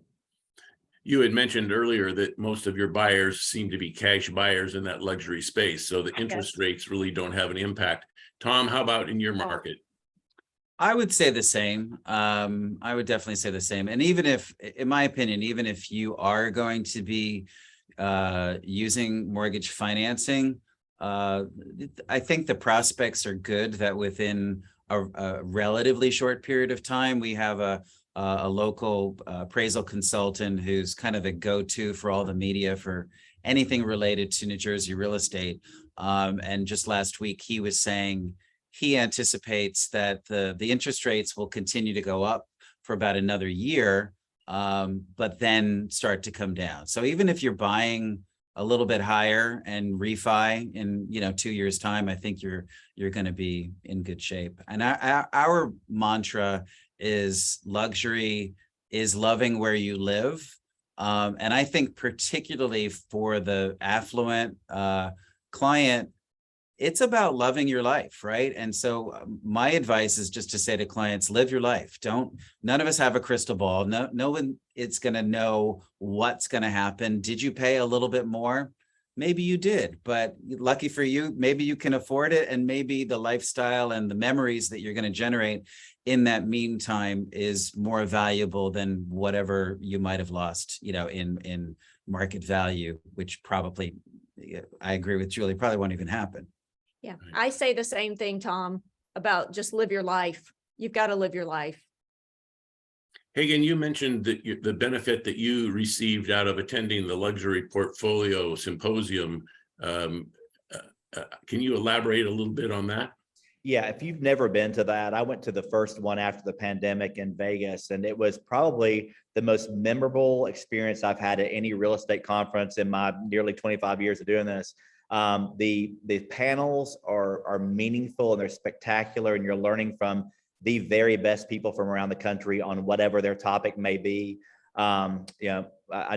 You had mentioned earlier that most of your buyers seem to be cash buyers in that luxury space, so the interest rates really don't have an impact. Tom, how about in your market? I would say the same. I would definitely say the same. And even if, in my opinion, even if you are going to be using mortgage financing, I think the prospects are good that within a relatively short period of time, we have a local appraisal consultant who's kind of the go-to for all the media for anything related to New Jersey real estate. And just last week, he was saying he anticipates that the interest rates will continue to go up for about another year, but then start to come down. So even if you're buying a little bit higher and refi in 2 years' time, I think you're going to be in good shape. And our mantra is luxury is loving where you live. And I think particularly for the affluent client, it's about loving your life, right? And so my advice is just to say to clients, live your life. None of us have a crystal ball. No one is going to know what's going to happen. Did you pay a little bit more? Maybe you did, but lucky for you, maybe you can afford it. And maybe the lifestyle and the memories that you're going to generate in that meantime is more valuable than whatever you might have lost, in market value, which probably, I agree with Julie, probably won't even happen. Yeah, I say the same thing, Tom, about just live your life. You've got to live your life. Hagen, you mentioned that the benefit that you received out of attending the Luxury Portfolio Symposium. Can you elaborate a little bit on that? Yeah, if you've never been to that, I went to the first one after the pandemic in Vegas, and it was probably the most memorable experience I've had at any real estate conference in my nearly 25 years of doing this. The panels are meaningful and they're spectacular, and you're learning from the very best people from around the country on whatever their topic may be. I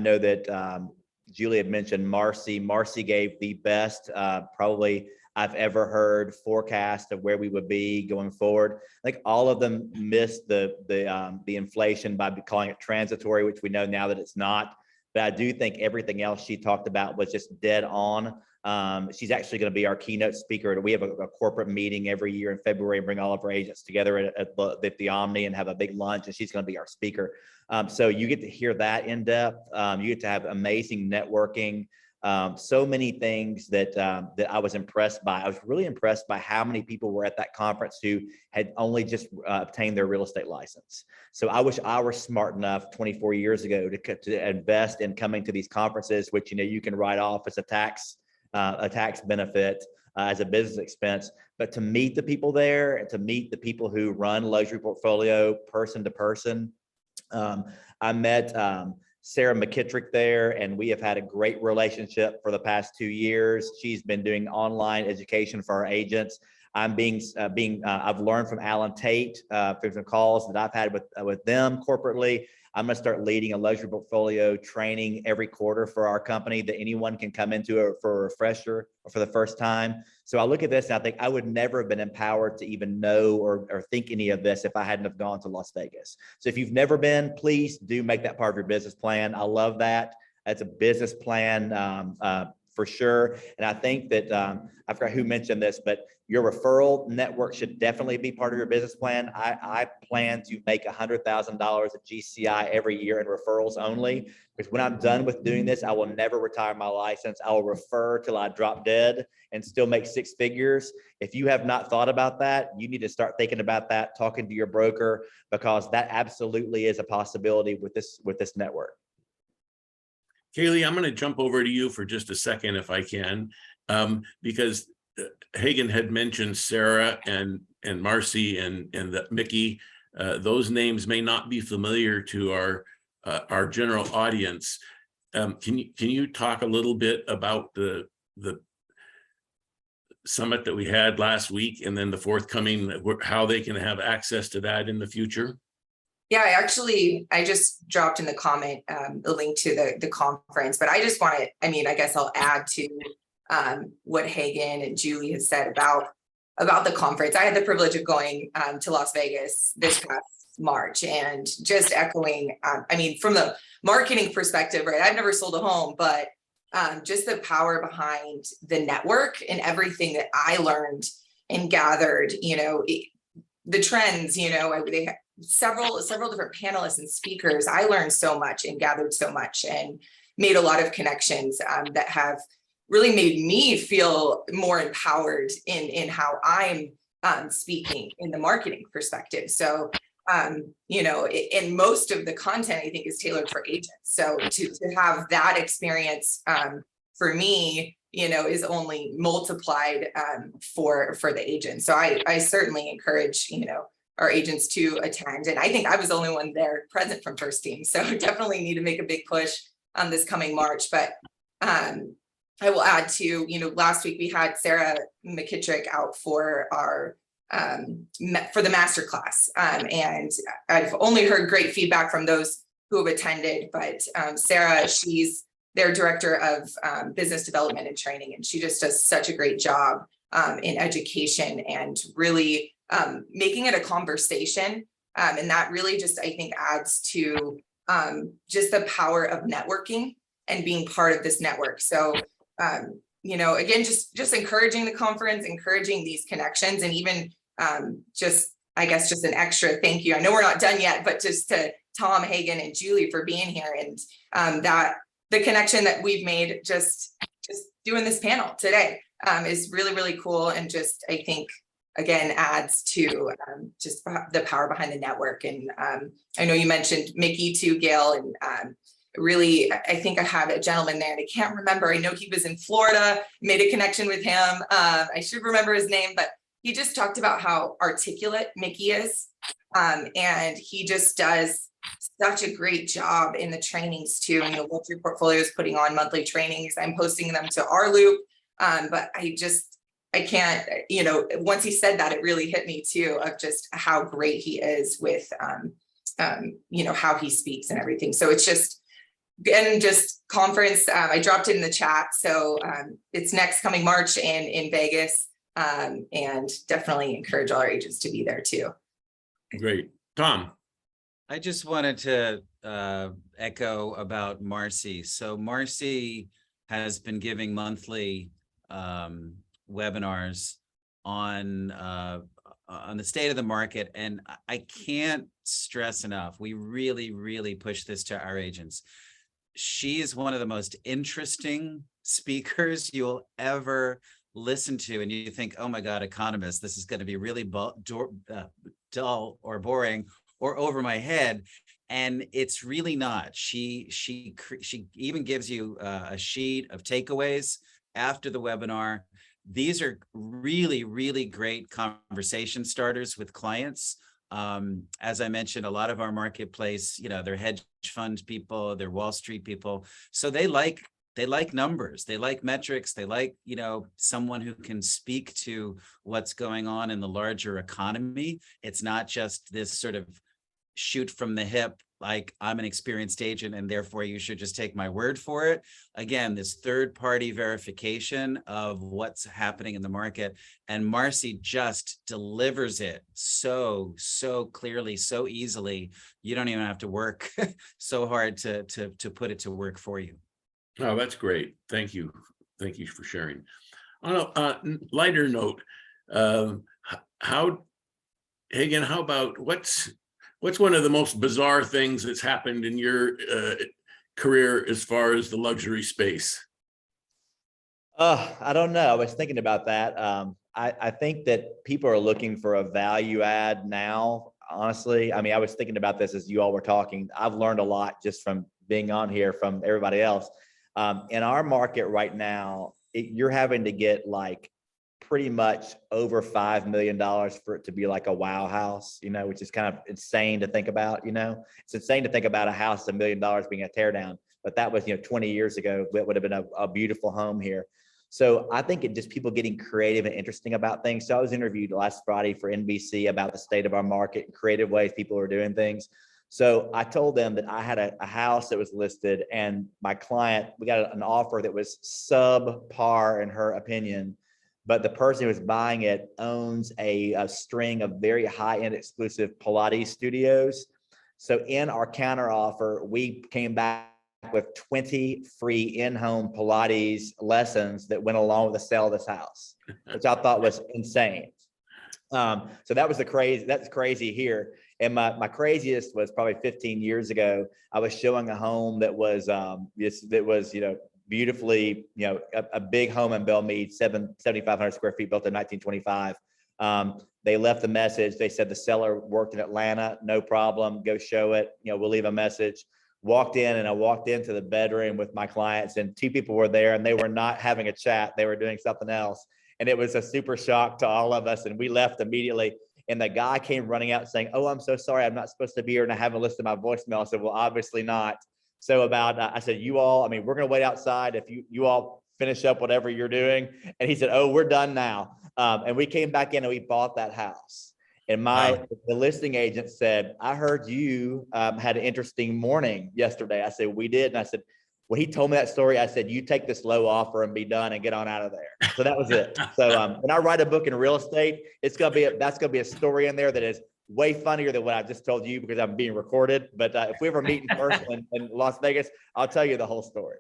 know that Julie had mentioned Marcy. Marcy gave the best, probably I've ever heard forecast of where we would be going forward. I think all of them missed the inflation by calling it transitory, which we know now that it's not. But I do think everything else she talked about was just dead on. She's actually going to be our keynote speaker. We have a corporate meeting every year in February and bring all of our agents together at the Omni and have a big lunch, and she's going to be our speaker. So you get to hear that in depth. You get to have amazing networking. So many things that I was impressed by. I was really impressed by how many people were at that conference who had only just obtained their real estate license. So I wish I were smart enough 24 years ago to invest in coming to these conferences, which you can write off as a tax benefit as a business expense. But to meet the people there and to meet the people who run Luxury Portfolio person to person, I met Sarah McKittrick there, and we have had a great relationship for the past 2 years. She's been doing online education for our agents. I've learned from Alan Tate from some calls that I've had with them corporately. I'm going to start leading a luxury portfolio training every quarter for our company that anyone can come into for a refresher or for the first time. So I look at this and I think I would never have been empowered to even know or think any of this if I hadn't have gone to Las Vegas. So if you've never been, please do make that part of your business plan. I love that. That's a business plan for sure. And I think that I forgot who mentioned this, but your referral network should definitely be part of your business plan. I plan to make $100,000 at GCI every year in referrals only, because when I'm done with doing this, I will never retire my license. I will refer till I drop dead and still make 6 figures. If you have not thought about that, you need to start thinking about that, talking to your broker, because that absolutely is a possibility with this network. Kaylee, I'm going to jump over to you for just a second, if I can, because Hagen had mentioned Sarah and Marcy and Mickey. Those names may not be familiar to our general audience. Can you talk a little bit about the summit that we had last week, and then the forthcoming, how they can have access to that in the future? Yeah, I just dropped in the comment the link to the conference, but I just want to, I guess I'll add to what Hagen and Julie has said about the conference. I had the privilege of going to Las Vegas this past March, and just echoing, from the marketing perspective, right? I've never sold a home, but just the power behind the network and everything that I learned and gathered, the trends, they had several different panelists and speakers. I learned so much and gathered so much and made a lot of connections that have really made me feel more empowered in how I'm speaking in the marketing perspective. So, and most of the content I think is tailored for agents. So to have that experience for me, is only multiplied for the agents. So I certainly encourage, our agents to attend. And I think I was the only one there present from First Team. So definitely need to make a big push on this coming March. But I will add to, last week we had Sarah McKittrick out for our for the masterclass. And I've only heard great feedback from those who have attended, but Sarah, she's their director of business development and training, and she just does such a great job in education and really making it a conversation. And that really just, I think, adds to just the power of networking and being part of this network. So, again, just encouraging the conference, encouraging these connections, and even just an extra thank you. I know we're not done yet, but just to Tom, Hagen, and Julie for being here, and that the connection that we've made just doing this panel today is really, really cool. And just, I think, again, adds to just the power behind the network. And I know you mentioned Mickey too, Gail, and really, I think I have a gentleman there and I can't remember. I know he was in Florida, made a connection with him. I should remember his name, but he just talked about how articulate Mickey is. And he just does such a great job in the trainings too. And the luxury portfolio is putting on monthly trainings. I'm posting them to our loop. But I can't, once he said that, it really hit me too, of just how great he is with, how he speaks and everything. So it's just, and just conference, I dropped it in the chat. So it's next coming March in Vegas, and definitely encourage all our agents to be there too. Great. Tom? I just wanted to echo about Marcy. So Marcy has been giving monthly webinars on the state of the market, and I can't stress enough, we really, really push this to our agents. She is one of the most interesting speakers you'll ever listen to, and you think, oh my God, economist, this is going to be really dull or boring or over my head. And it's really not. She even gives you a sheet of takeaways after the webinar. These are really, really great conversation starters with clients. As I mentioned, a lot of our marketplace, they're hedge fund people, they're Wall Street people. So they like numbers, they like metrics, they like, someone who can speak to what's going on in the larger economy. It's not just this sort of shoot from the hip, like I'm an experienced agent and therefore you should just take my word for it. Again, this third-party verification of what's happening in the market. And Marcy just delivers it so clearly, so easily. You don't even have to work so hard to put it to work for you. Oh, that's great. Thank you. Thank you for sharing. On a lighter note, Hagen, how about what's one of the most bizarre things that's happened in your career as far as the luxury space? I don't know. I was thinking about that. I think that people are looking for a value add now, honestly. I mean, I was thinking about this as you all were talking. I've learned a lot just from being on here from everybody else. In our market right now, you're having to get like pretty much over $5 million for it to be like a wow house, which is kind of insane to think about. It's insane to think about a house $1 million being a tear down, but that was 20 years ago. It would have been a beautiful home here. So I think it just people getting creative and interesting about things. So I was interviewed last Friday for NBC about the state of our market and creative ways people are doing things. So I told them that I had a house that was listed, and my client, we got an offer that was subpar in her opinion, but the person who was buying it owns a string of very high-end exclusive Pilates studios. So in our counter offer, we came back with 20 free in-home Pilates lessons that went along with the sale of this house, which I thought was insane. So that was that's crazy here. And my craziest was probably 15 years ago. I was showing a home that was beautifully, a big home in Belmead, 7,500 square feet, built in 1925. They left the message. They said the seller worked in Atlanta, no problem, go show it. We'll leave a message. Walked in, and I walked into the bedroom with my clients, and two people were there, and they were not having a chat. They were doing something else. And it was a super shock to all of us. And we left immediately. And the guy came running out saying, "Oh, I'm so sorry. I'm not supposed to be here. And I haven't listened to my voicemail." I said, "Well, obviously not." So I said, "You all, we're going to wait outside if you all finish up whatever you're doing." And he said, "Oh, we're done now." And we came back in and we bought that house. And the listing agent said, "I heard you had an interesting morning yesterday." I said, "We did." And I said, when he told me that story, I said, "You take this low offer and be done and get on out of there." So that was it. So when I write a book in real estate, that's going to be a story in there that is way funnier than what I just told you because I'm being recorded. But if we ever meet in person in Las Vegas, I'll tell you the whole story.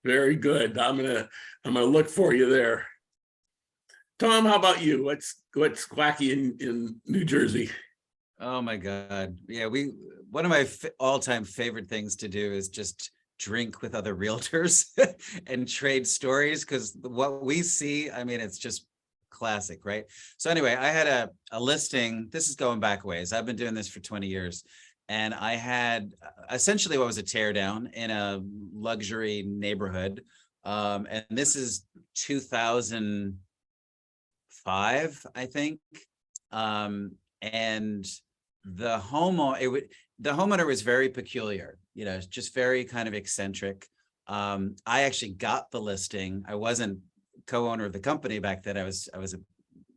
Very good. I'm gonna look for you there. Tom, how about you? What's wacky in New Jersey? Oh my God. Yeah, one of my all-time favorite things to do is just drink with other realtors and trade stories, because what we see, it's just classic, right? So anyway, I had a listing. This is going back ways. I've been doing this for 20 years. And I had essentially what was a tear down in a luxury neighborhood. And this is 2005, I think. And the homeowner was very peculiar, you know, just very kind of eccentric. I actually got the listing. I wasn't co-owner of the company back then. I was a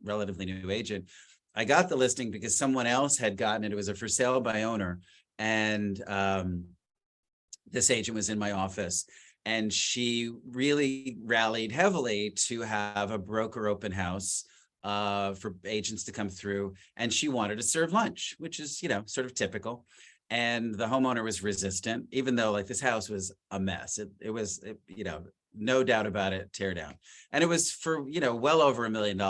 relatively new agent. I got the listing because someone else had gotten it. It was a for sale by owner. And this agent was in my office, and she really rallied heavily to have a broker open house for agents to come through. And she wanted to serve lunch, which is, you know, sort of typical. And the homeowner was resistant, even though like this house was a mess. It was, you know, no doubt about it, tear down. And it was for, you know, well over $1 million.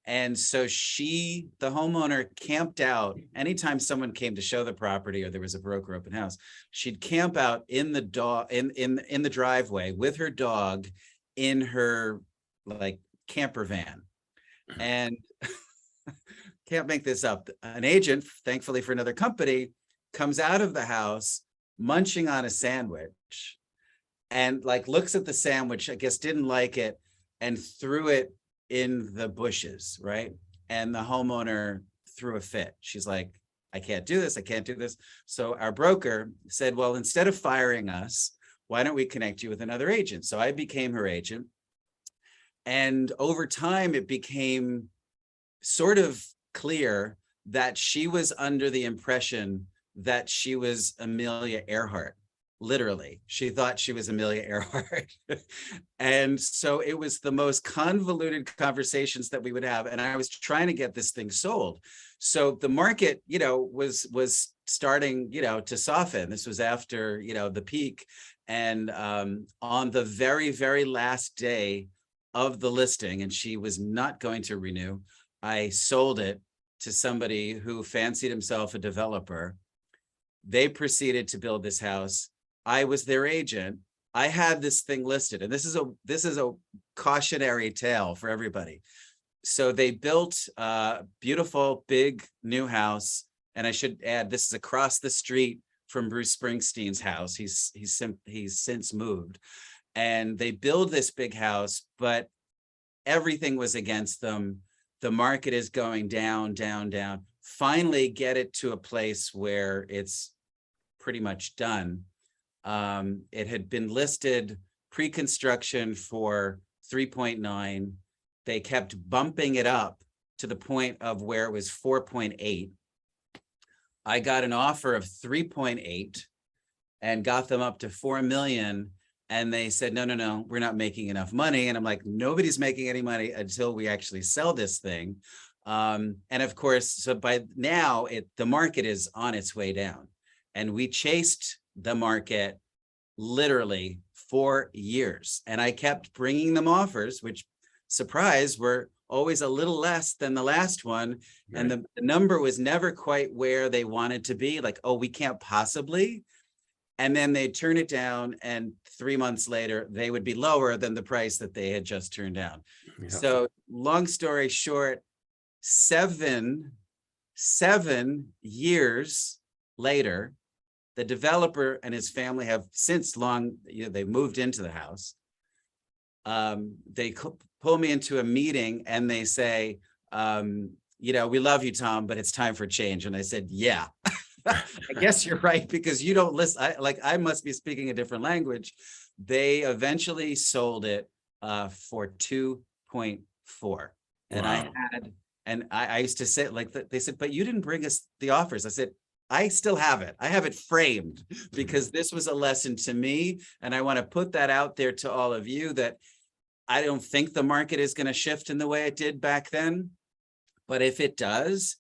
And so the homeowner camped out anytime someone came to show the property or there was a broker open house, she'd camp out in the driveway with her dog in her like camper van. And can't make this up. An agent, thankfully for another company, comes out of the house munching on a sandwich and like looks at the sandwich, I guess didn't like it, and threw it in the bushes, right? And the homeowner threw a fit. She's like, I can't do this. I can't do this. So our broker said, well, instead of firing us, why don't we connect you with another agent? So I became her agent. And over time, it became sort of clear that she was under the impression that she was Amelia Earhart. Literally, she thought she was Amelia Earhart. And so it was the most convoluted conversations that we would have. And I was trying to get this thing sold. So the market, you know, was starting, you know, to soften. This was after, you know, the peak. And on the very, very last day of the listing, and she was not going to renew, I sold it to somebody who fancied himself a developer. They proceeded to build this house. I was their agent. I had this thing listed, and this is a cautionary tale for everybody. So they built a beautiful, big new house. And I should add, this is across the street from Bruce Springsteen's house. He's since moved. And they build this big house, but everything was against them. The market is going down, down, down. Finally get it to a place where it's pretty much done. It had been listed pre-construction for 3.9. They kept bumping it up to the point of where it was 4.8. I got an offer of 3.8 and got them up to 4 million. And they said, no, we're not making enough money. And I'm like, nobody's making any money until we actually sell this thing. And of course, so by now the market is on its way down. And we chased the market literally for years. And I kept bringing them offers, which, surprise, were always a little less than the last one. Right. And the number was never quite where they wanted to be, like, oh, we can't possibly. And then they'd turn it down, and 3 months later, they would be lower than the price that they had just turned down. Yeah. So long story short, seven years later, the developer and his family have since long, they moved into the house. They pull me into a meeting and they say, we love you, Tom, but it's time for change. And I said, yeah, I guess you're right, because you don't listen. I must be speaking a different language. They eventually sold it for 2.4. And wow. I used to say, they said, but you didn't bring us the offers. I said, I still have it. I have it framed because this was a lesson to me. And I want to put that out there to all of you, that I don't think the market is going to shift in the way it did back then. But if it does,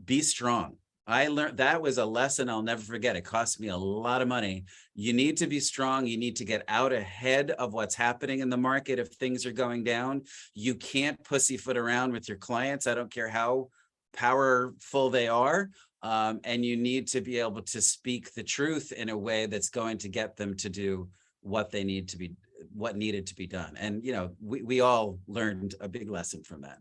be strong. I learned that was a lesson I'll never forget. It cost me a lot of money. You need to be strong. You need to get out ahead of what's happening in the market if things are going down. You can't pussyfoot around with your clients. I don't care how powerful they are. And you need to be able to speak the truth in a way that's going to get them to do what they need to be, what needed to be done. And, we all learned a big lesson from that.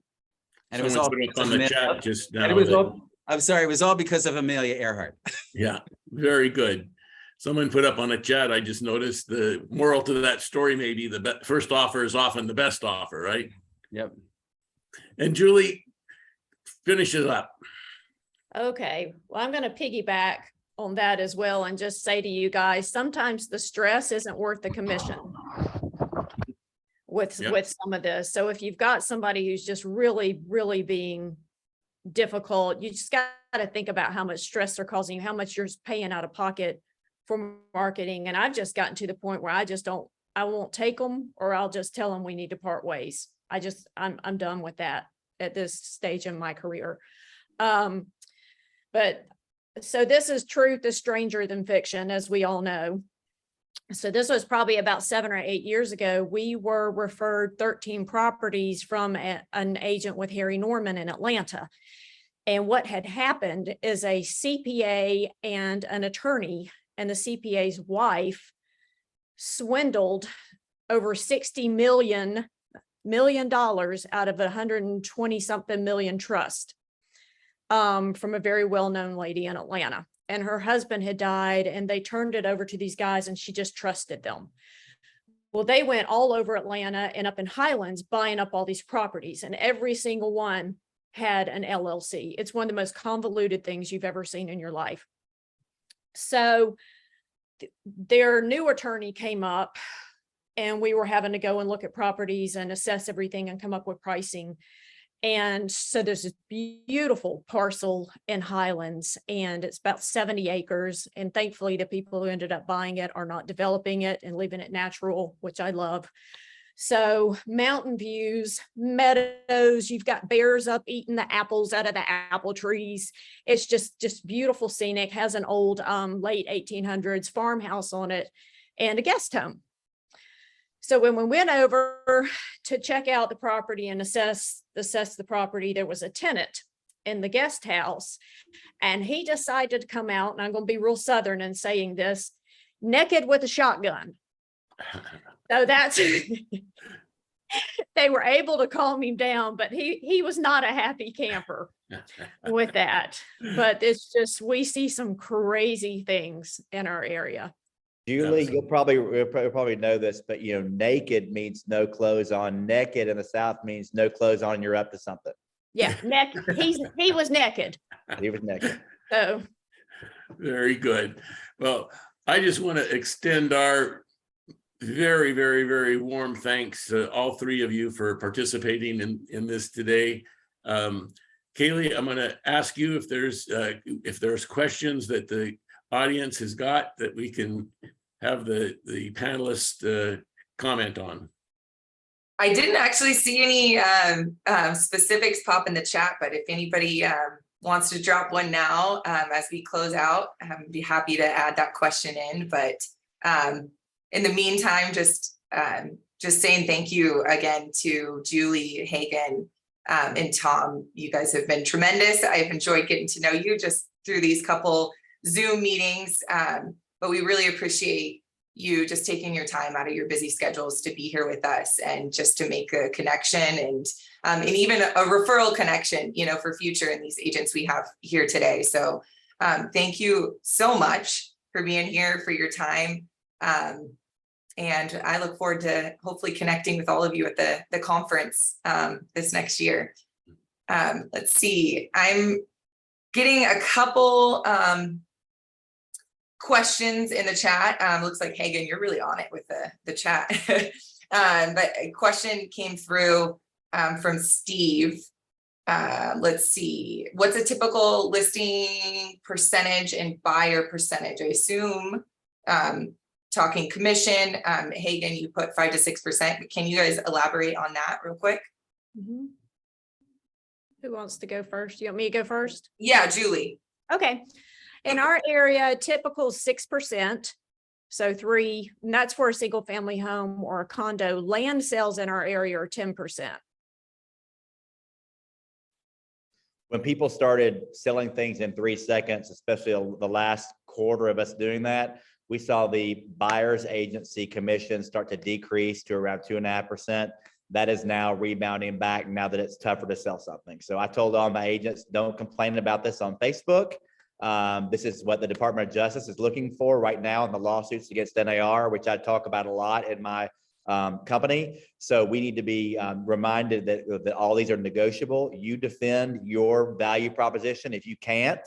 And it was all Someone put up on the chat just now. and it was that- all, I'm sorry, it was all because of Amelia Earhart. Yeah, very good. Someone put up on the chat, I just noticed the moral to that story may be the first offer is often the best offer, right? Yep. And Julie, finish it up. Okay, well, I'm going to piggyback on that as well and just say to you guys, sometimes the stress isn't worth the commission with Yep. some of this. So if you've got somebody who's just really, really being difficult, you just got to think about how much stress they're causing you, how much you're paying out of pocket for marketing. And I've just gotten to the point where I won't take them, or I'll just tell them we need to part ways. I'm done with that at this stage in my career. But so this is truth is stranger than fiction, as we all know. So this was probably about 7 or 8 years ago. We were referred 13 properties from an agent with Harry Norman in Atlanta. And what had happened is a CPA and an attorney and the CPA's wife swindled over $60 million out of 120 something million trust from a very well-known lady in Atlanta. And her husband had died, and they turned it over to these guys, and she just trusted them. Well, they went all over Atlanta and up in Highlands buying up all these properties, and every single one had an LLC. It's one of the most convoluted things you've ever seen in your life. So their new attorney came up, and we were having to go and look at properties and assess everything and come up with pricing. And so there's this beautiful parcel in Highlands, and it's about 70 acres. And thankfully, the people who ended up buying it are not developing it and leaving it natural, which I love. So mountain views, meadows, you've got bears up eating the apples out of the apple trees. It's just beautiful scenic, has an old late 1800s farmhouse on it and a guest home. So when we went over to check out the property and assess the property, there was a tenant in the guest house, and he decided to come out, and I'm going to be real Southern in saying this, naked with a shotgun. So that's, they were able to calm him down, but he was not a happy camper with that. But it's just, we see some crazy things in our area. Julie, you'll probably know this, but naked means no clothes on. Naked in the South means no clothes on. You're up to something. Yeah, naked. He was naked. He was naked. So Very good. Well, I just want to extend our very, very, very warm thanks to all three of you for participating in this today. Kaylee, I'm going to ask you if there's questions that the audience has got that we can have the panelists comment on. I didn't actually see any specifics pop in the chat, but if anybody wants to drop one now as we close out, I'd be happy to add that question in. But in the meantime, just saying thank you again to Julie, Hagen, and Tom. You guys have been tremendous. I've enjoyed getting to know you just through these couple Zoom meetings, but we really appreciate you just taking your time out of your busy schedules to be here with us and just to make a connection and even a referral connection, for future in these agents we have here today. So thank you so much for being here, for your time. And I look forward to hopefully connecting with all of you at the conference this next year. Let's see, I'm getting a couple questions in the chat. Looks like Hagen, you're really on it with the chat. But a question came through from Steve. Let's see, what's a typical listing percentage and buyer percentage? I assume talking commission. Hagen, you put 5 to 6%, but can you guys elaborate on that real quick? mm-hmm. Who wants to go first? You want me to go first? Yeah, Julie. Okay. In our area, typical 6%. So 3, and that's for a single family home or a condo. Land sales in our area are 10%. When people started selling things in 3 seconds, especially the last quarter of us doing that, we saw the buyer's agency commission start to decrease to around 2.5%. That is now rebounding back now that it's tougher to sell something. So I told all my agents, don't complain about this on Facebook. This is what the Department of Justice is looking for right now in the lawsuits against NAR, which I talk about a lot in my company. So we need to be reminded that all these are negotiable. You defend your value proposition. If you can't,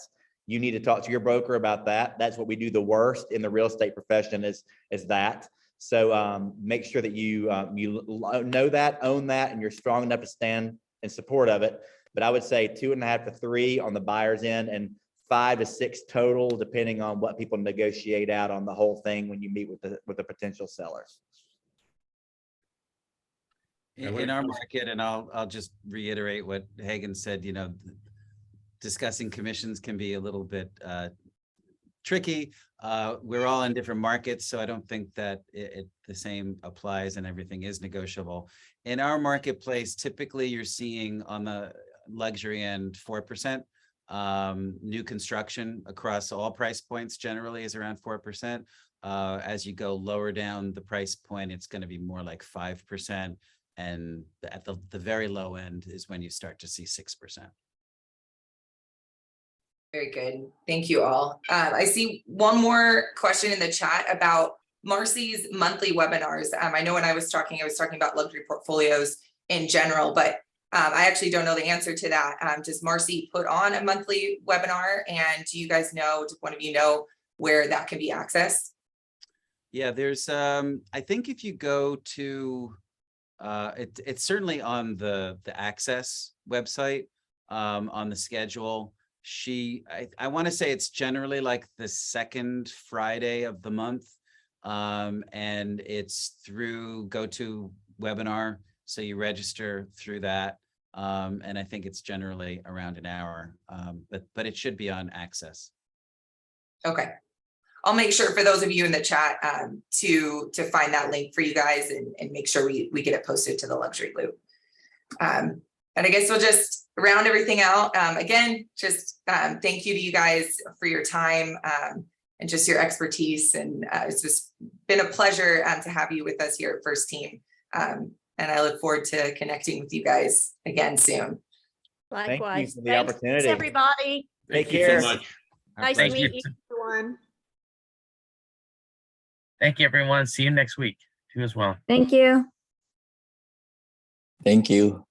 you need to talk to your broker about that. That's what we do the worst in the real estate profession is that. So make sure that you know that, own that, and you're strong enough to stand in support of it. But I would say 2.5 to 3 on the buyer's end and 5 to 6 total, depending on what people negotiate out on the whole thing when you meet with the potential sellers. In our market, and I'll just reiterate what Hagan said, you know, discussing commissions can be a little bit tricky. We're all in different markets, so I don't think that the same applies and everything is negotiable. In our marketplace, typically you're seeing on the luxury end 4%. New construction across all price points generally is around 4%. As you go lower down the price point, it's going to be more like 5%. And at the very low end is when you start to see 6%. Very good. Thank you all. I see one more question in the chat about Marcy's monthly webinars. I know when I was talking about luxury portfolios in general, but I actually don't know the answer to that. Does Marcy put on a monthly webinar? And do you guys know, do one of you know where that can be accessed? Yeah, there's, I think if you go to, it's certainly on the Access website, on the schedule. I want to say it's generally like the second Friday of the month. And it's through GoToWebinar. So you register through that. And I think it's generally around an hour, but it should be on Access. Okay. I'll make sure for those of you in the chat to find that link for you guys and make sure we get it posted to the Luxury Loop. And I guess we'll just round everything out. Again, just thank you to you guys for your time and just your expertise. And it's just been a pleasure to have you with us here at First Team. And I look forward to connecting with you guys again soon. Likewise. for the opportunity. Thanks, everybody. Thank Take you so care. much. Nice to Thank meet you. you, everyone. Thank you, everyone. See you next week. You as well. Thank you. Thank you.